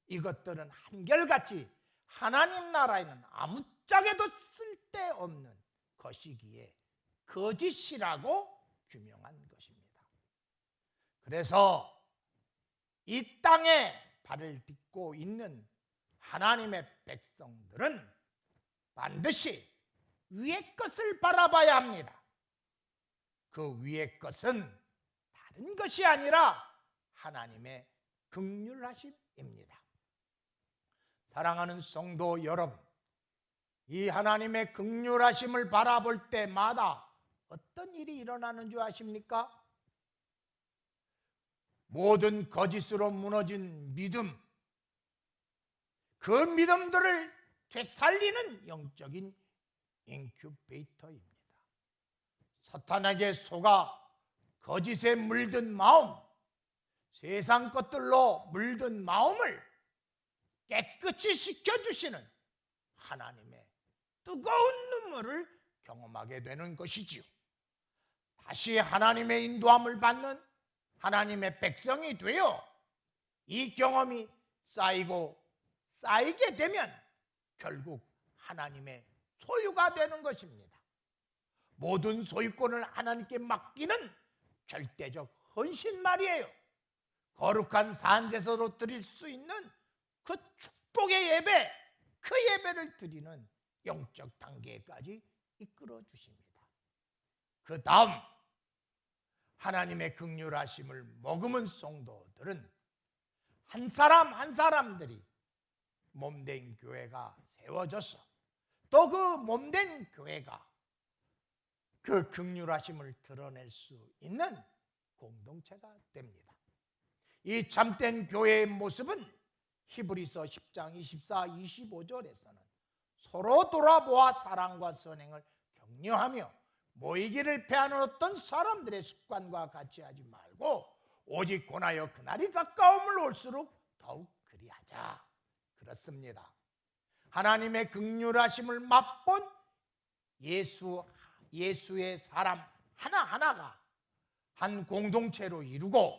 이것들은 한결같이 하나님 나라에는 아무짝에도 쓸데없는 것이기에 거짓이라고 규명한 것입니다. 그래서 이 땅에 발을 딛고 있는 하나님의 백성들은 반드시 위의 것을 바라봐야 합니다. 그 위의 것은 다른 것이 아니라 하나님의 긍휼하심입니다. 사랑하는 성도 여러분, 이 하나님의 긍휼하심을 바라볼 때마다 어떤 일이 일어나는 줄 아십니까? 모든 거짓으로 무너진 믿음, 그 믿음들을 되살리는 영적인 인큐베이터입니다. 사탄에게 속아 거짓에 물든 마음, 세상 것들로 물든 마음을 깨끗이 시켜주시는 하나님의 뜨거운 눈물을 경험하게 되는 것이지요. 다시 하나님의 인도함을 받는 하나님의 백성이 되어 이 경험이 쌓이게 되면 결국 하나님의 소유가 되는 것입니다. 모든 소유권을 하나님께 맡기는 절대적 헌신 말이에요. 거룩한 산제사로 드릴 수 있는 그 축복의 예배, 그 예배를 드리는 영적 단계까지 이끌어 주십니다. 그 다음 하나님의 긍휼하심을 머금은 성도들은 한 사람 한 사람들이 몸된 교회가 세워져서 또 그 몸된 교회가 그 긍휼하심을 드러낼 수 있는 공동체가 됩니다. 이 참된 교회의 모습은 히브리서 10장 24, 25절에서는 서로 돌아보아 사랑과 선행을 격려하며 모이기를 패하는 어떤 사람들의 습관과 같이 하지 말고 오직 권하여 그날이 가까움을 올수록 더욱 그리하자. 그렇습니다. 하나님의 긍휼하심을 맛본 예수의 사람 하나하나가 한 공동체로 이루고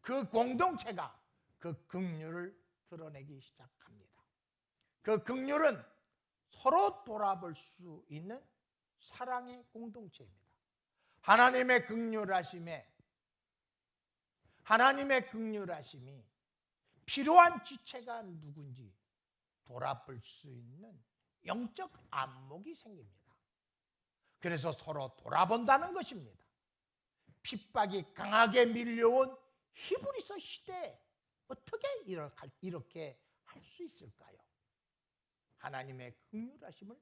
그 공동체가 그 긍휼을 드러내기 시작합니다. 그 긍휼은 서로 돌아볼 수 있는 사랑의 공동체입니다. 하나님의 긍휼하심이 필요한 지체가 누군지 돌아볼 수 있는 영적 안목이 생깁니다. 그래서 서로 돌아본다는 것입니다. 핍박이 강하게 밀려온 히브리서 시대에 어떻게 이렇게 할 수 있을까요? 하나님의 긍휼하심을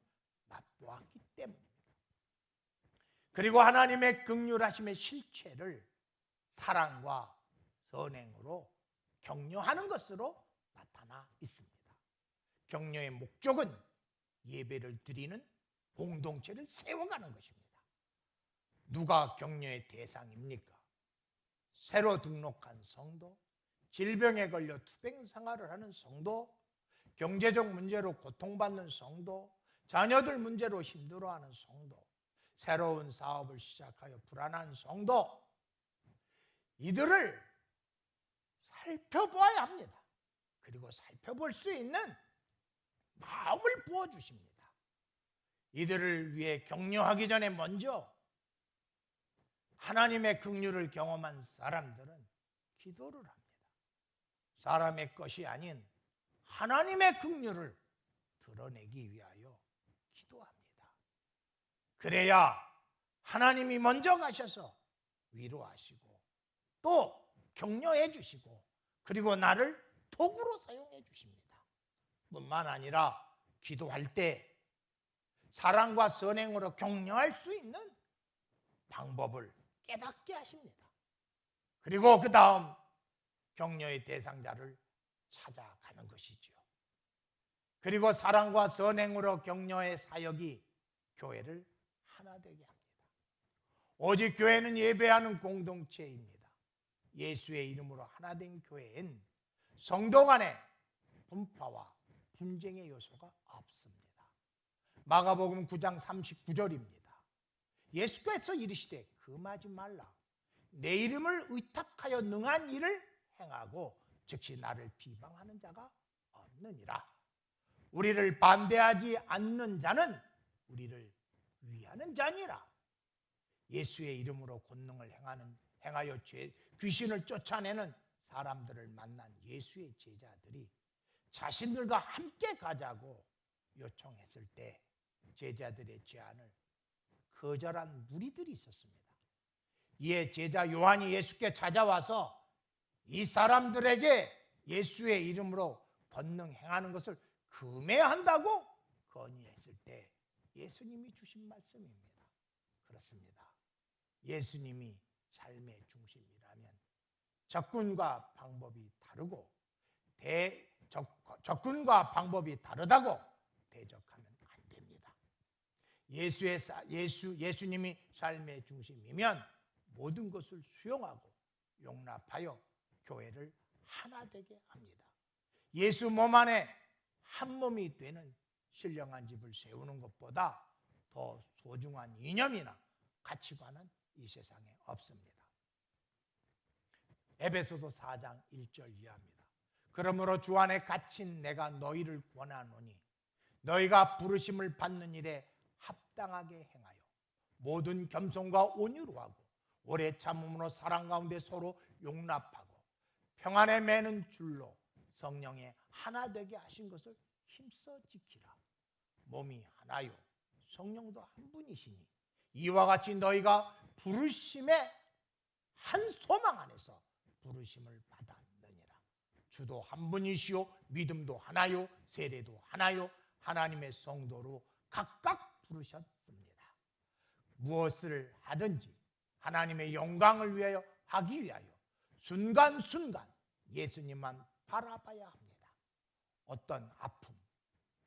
맛보았기 때문입니다. 그리고 하나님의 긍휼하심의 실체를 사랑과 선행으로 격려하는 것으로 나타나 있습니다. 격려의 목적은 예배를 드리는 공동체를 세워가는 것입니다. 누가 격려의 대상입니까? 새로 등록한 성도, 질병에 걸려 투병 생활을 하는 성도, 경제적 문제로 고통받는 성도, 자녀들 문제로 힘들어하는 성도, 새로운 사업을 시작하여 불안한 성도, 이들을 살펴보아야 합니다. 그리고 살펴볼 수 있는 마음을 부어주십니다. 이들을 위해 격려하기 전에 먼저 하나님의 긍휼을 경험한 사람들은 기도를 합니다. 사람의 것이 아닌 하나님의 긍휼을 드러내기 위하여 기도합니다. 그래야 하나님이 먼저 가셔서 위로하시고 또 격려해 주시고 그리고 나를 도구로 사용해 주십니다. 뿐만 아니라 기도할 때 사랑과 선행으로 격려할 수 있는 방법을 깨닫게 하십니다. 그리고 그 다음 격려의 대상자를 찾아가는 것이죠. 그리고 사랑과 선행으로 격려의 사역이 교회를 하나 되게 합니다. 오직 교회는 예배하는 공동체입니다. 예수의 이름으로 하나 된 교회엔 성도 간의 분파와 분쟁의 요소가 없습니다. 마가복음 9장 39절입니다. 예수께서 이르시되 금하지 말라. 내 이름을 의탁하여 능한 일을 행하고 즉시 나를 비방하는 자가 없느니라. 우리를 반대하지 않는 자는 우리를 위하는 자니라. 예수의 이름으로 권능을 행하여 귀신을 쫓아내는 사람들을 만난 예수의 제자들이 자신들과 함께 가자고 요청했을 때 제자들의 제안을 거절한 무리들이 있었습니다. 이에 제자 요한이 예수께 찾아와서 이 사람들에게 예수의 이름으로 권능 행하는 것을 금해한다고 건의했을 때 예수님이 주신 말씀입니다. 그렇습니다. 예수님이 삶의 중심이라면 접근과 방법이 다르고 접근과 방법이 다르다고 대적하면 안 됩니다. 예수님이 삶의 중심이면 모든 것을 수용하고 용납하여 교회를 하나 되게 합니다. 예수 몸 안에 한 몸이 되는 신령한 집을 세우는 것보다 더 소중한 이념이나 가치관은 이 세상에 없습니다. 에베소서 4장 1절 이하입니다. 그러므로 주 안에 갇힌 내가 너희를 권하노니 너희가 부르심을 받는 일에 합당하게 행하여 모든 겸손과 온유로 하고 오래 참음으로 사랑 가운데 서로 용납하고 평안에 매는 줄로 성령의 하나 되게 하신 것을 힘써 지키라. 몸이 하나요 성령도 한 분이시니 이와 같이 너희가 부르심의 한 소망 안에서 부르심을 받았느니라. 주도 한 분이시요 믿음도 하나요 세례도 하나요 하나님의 성도로 각각 부르셨습니다. 무엇을 하든지 하나님의 영광을 위하여 하기 위하여 순간순간 예수님만 바라봐야 합니다. 어떤 아픔,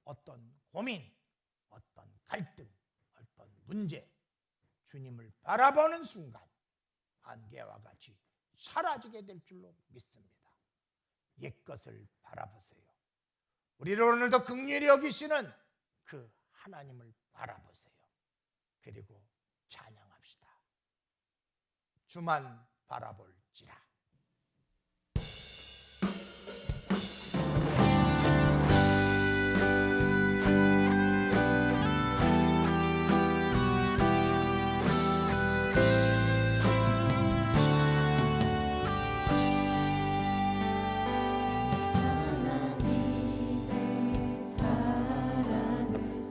어떤 고민, 어떤 갈등, 어떤 문제 주님을 바라보는 순간 안개와 같이 사라지게 될 줄로 믿습니다. 옛것을 바라보세요. 우리를 오늘도 긍휼히 여기시는 그 하나님을 바라보세요. 그리고 찬양합시다. 주만 바라볼지라. 하나님의 사랑을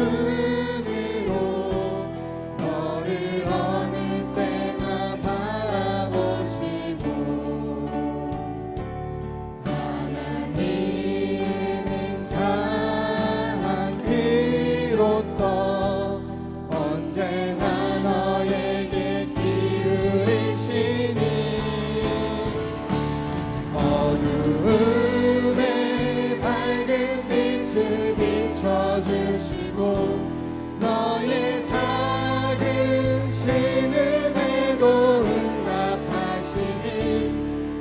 눈으로 너를 어느 때나 바라보시고 하나님은 자한 귀로서 언제나 너에게 기울이시니 어두움에 밝은 빛을 비춰주시고 너의 작은 신음에도 응답하시니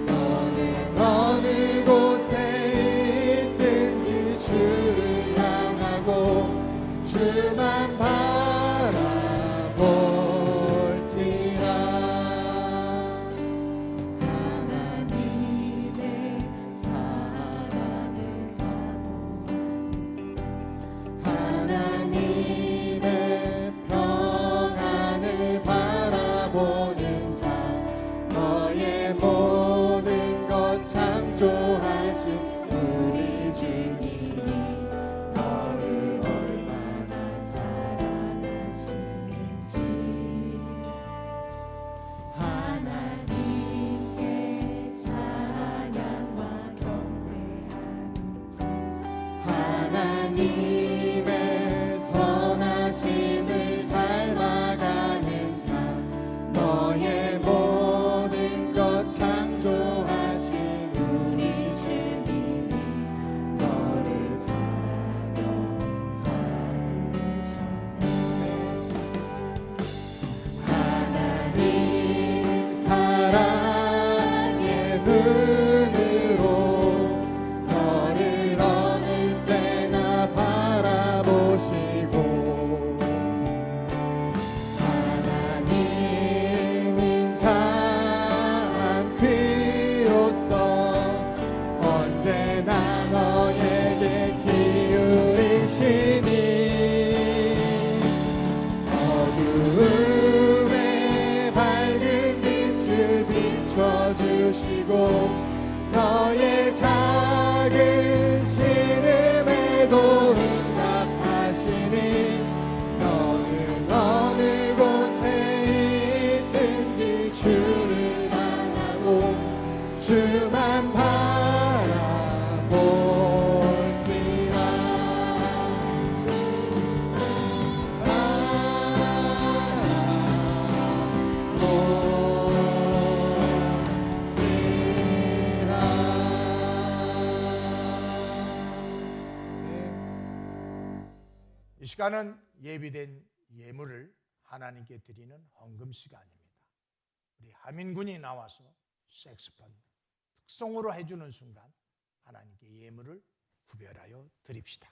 너는 어느 곳에 있든지 주를 향하고 주만 바라볼지라. 하나님의 사랑을 사모하는 자 하나님의 평안을 바라보는 자 너의 모든 것 창조하신 우리 주님이 너를 얼마나 사랑하시는지 하나님께 찬양과 경배하는 자 하나님의 선하심을 닮아가는 자 너의 모든 것 창조하신 우리 주님이 너를 찾아 삼으셨네. 하나님 사랑의 눈으로 너를 어느 때나 바라보시고 하나님은 자한 귀로서 언제나 너에게 기울이시니 어두움에 밝은 빛을 비춰주시고 너의 작은 신음에도 응답하시니 너는 어느 곳에 있든지 주를 향하고 주만 바라볼지라. 이 시간은 예비된 예물을 하나님께 드리는 헌금 시간입니다. 우리 하민군이 나와서 색소폰 특송으로 해주는 순간 하나님께 예물을 구별하여 드립시다.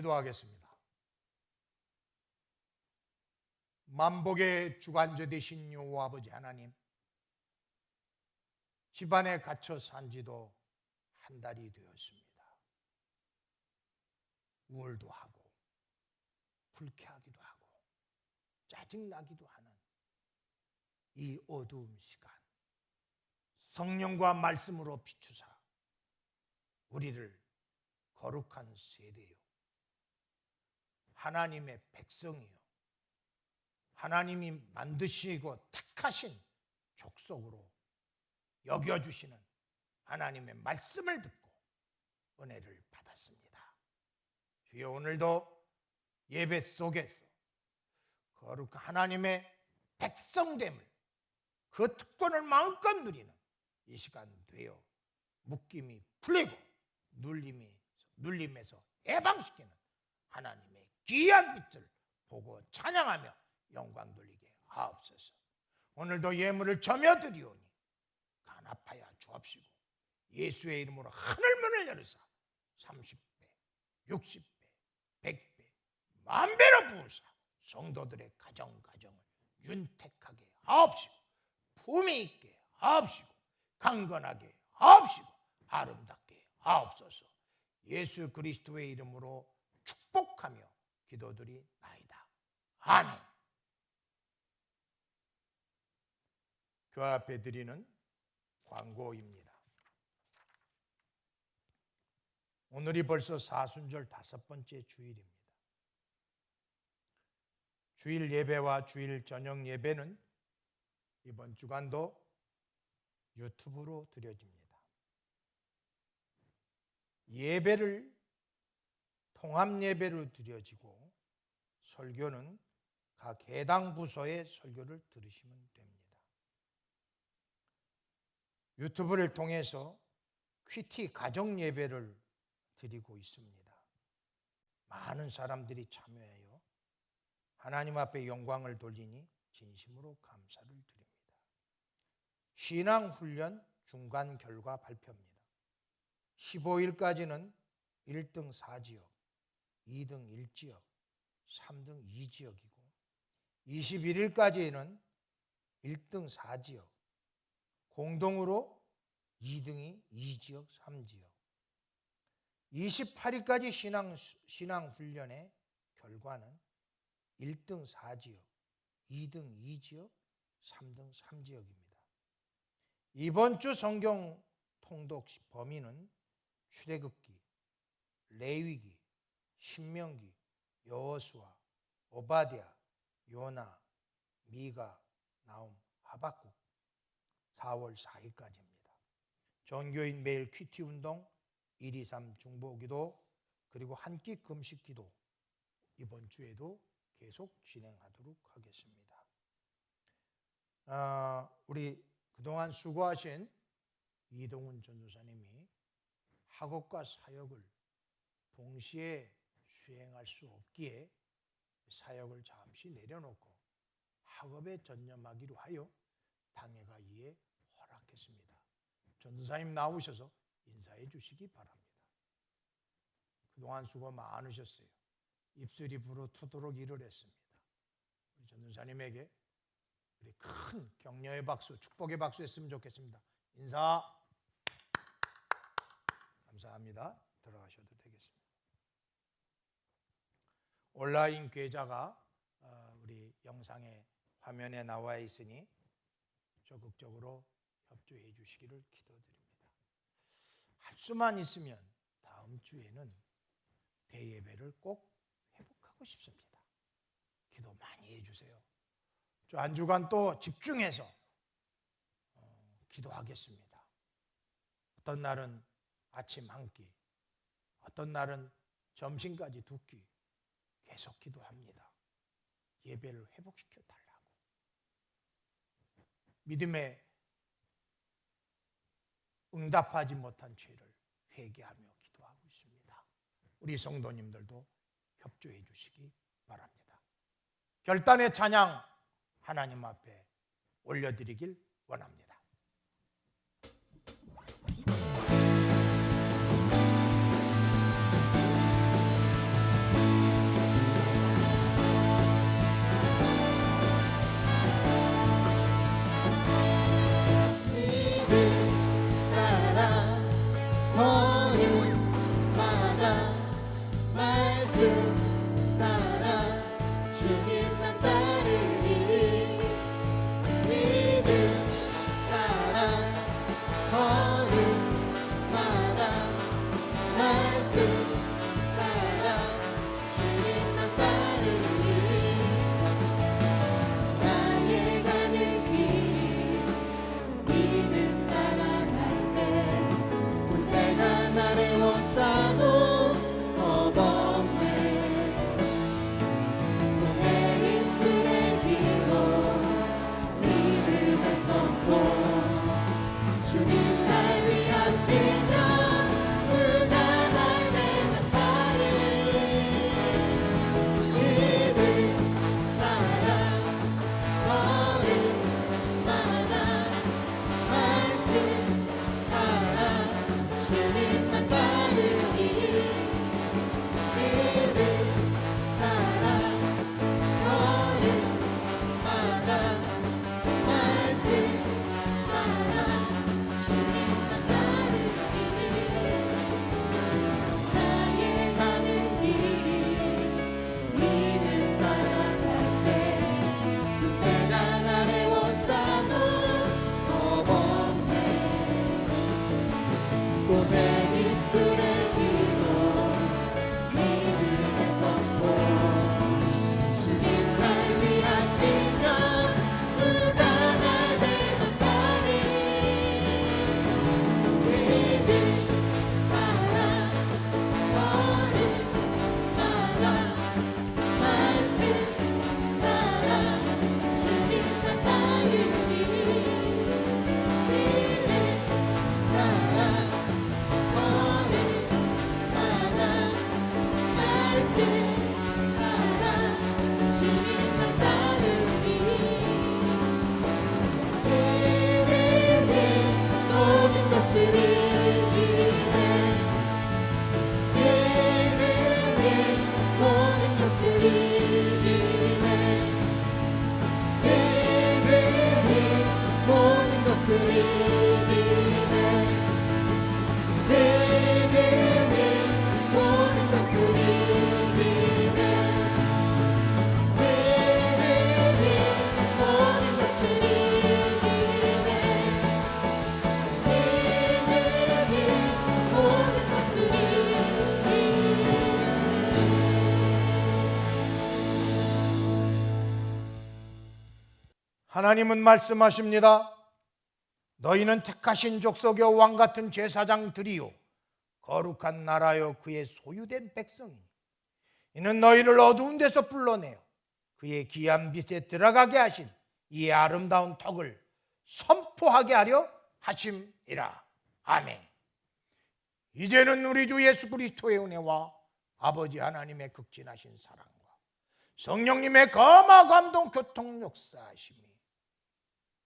기도하겠습니다. 만복의 주관자 되신 여호와 아버지 하나님, 집안에 갇혀 산 지도 한 달이 되었습니다. 우울도 하고 불쾌하기도 하고 짜증나기도 하는 이 어두운 시간, 성령과 말씀으로 비추사 우리를 거룩한 세대요, 하나님의 백성이요, 하나님이 만드시고 택하신 족속으로 여겨주시는 하나님의 말씀을 듣고 은혜를 받았습니다. 주여, 오늘도 예배 속에서 거룩한 하나님의 백성됨을, 그 특권을 마음껏 누리는 이 시간 되어 묶임이 풀리고 눌림에서 해방시키는 하나님의 귀한 빛을 보고 찬양하며 영광 돌리게 하옵소서. 오늘도 예물을 점여드리오니 간합하여 주옵시고 예수의 이름으로 하늘문을 열으사 30배, 60배, 100배, 만배로 부으사 성도들의 가정을 윤택하게 하옵시고 품위 있게 하옵시고 강건하게 하옵시고 아름답게 하옵소서. 예수 그리스도의 이름으로 축복하며 기도드리나이다. 아멘. 교회 앞에 드리는 광고입니다. 오늘이 벌써 사순절 5번째 주일입니다. 주일 예배와 주일 저녁 예배는 이번 주간도 유튜브로 드려집니다. 예배를 통합 예배로 드려지고 설교는 각 해당 부서의 설교를 들으시면 됩니다. 유튜브를 통해서 퀴티 가정 예배를 드리고 있습니다. 많은 사람들이 참여하여 하나님 앞에 영광을 돌리니 진심으로 감사를 드립니다. 신앙훈련 중간 결과 발표입니다. 15일까지는 1등 4지역, 2등 1지역, 3등 2지역이고 21일까지는 1등 4지역, 공동으로 2등이 2지역, 3지역. 28일까지 신앙훈련의 결과는 1등 4지역, 2등 2지역, 3등 3지역입니다. 이번 주 성경 통독 범위는 출애굽기, 레위기, 신명기, 여호수아, 오바댜, 요나, 미가, 나훔, 하박국 4월 4일까지입니다. 전교인 매일 퀴티 운동, 123 중보기도, 그리고 한 끼 금식기도 이번 주에도 계속 진행하도록 하겠습니다. 우리 그동안 수고하신 이동훈 전도사님이 학업과 사역을 동시에 수행할 수 없기에 사역을 잠시 내려놓고 학업에 전념하기로 하여 당회가 이에 허락했습니다. 전도사님 나오셔서 인사해 주시기 바랍니다. 그동안 수고 많으셨어요. 입술이 부르트도록 일을 했습니다. 우리 전도사님에게 우리 큰 격려의 박수, 축복의 박수 했으면 좋겠습니다. 인사. 감사합니다. 들어가셔도 되겠습니다. 온라인 계좌가 우리 영상의 화면에 나와 있으니 적극적으로 협조해 주시기를 기도드립니다. 할 수만 있으면 다음 주에는 대예배를 꼭 회복하고 싶습니다. 기도 많이 해주세요. 저 한 주간 또 집중해서 기도하겠습니다. 어떤 날은 아침 한 끼, 어떤 날은 점심까지 2끼 계속 기도합니다. 예배를 회복시켜 달라고. 믿음에 응답하지 못한 죄를 회개하며 기도하고 있습니다. 우리 성도님들도 협조해 주시기 바랍니다. 결단의 찬양 하나님 앞에 올려드리길 원합니다. 또 내 입술의 기도 믿음의 선포 주님 날 위하시면 누가 날 대적하리 믿음 따라 걸음 따라 말씀 따라 주님 사 따르니 모든 것을 이기네 모든 것을 이기네 모든 것을 이기네 모든 것을 이기네 하나님은 말씀하십니다. 너희는 택하신 족속의 왕같은 제사장들이요 거룩한 나라요 그의 소유된 백성이니 이는 너희를 어두운 데서 불러내어 그의 귀한 빛에 들어가게 하신 이 아름다운 덕을 선포하게 하려 하심이라. 아멘. 이제는 우리 주 예수 그리스도의 은혜와 아버지 하나님의 극진하신 사랑과 성령님의 감화 감동 교통 역사하심이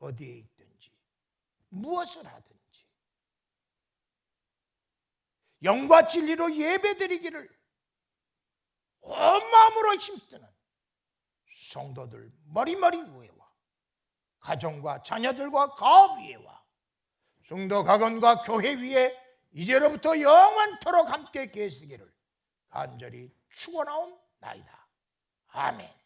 어디에 있든지 무엇을 하든지 영과 진리로 예배드리기를 온 마음으로 힘쓰는 성도들 머리머리 위에와 가정과 자녀들과 가업 위에와 성도 가건과 교회 위에 이제로부터 영원토록 함께 계시기를 간절히 축원하옵나이다. 아멘.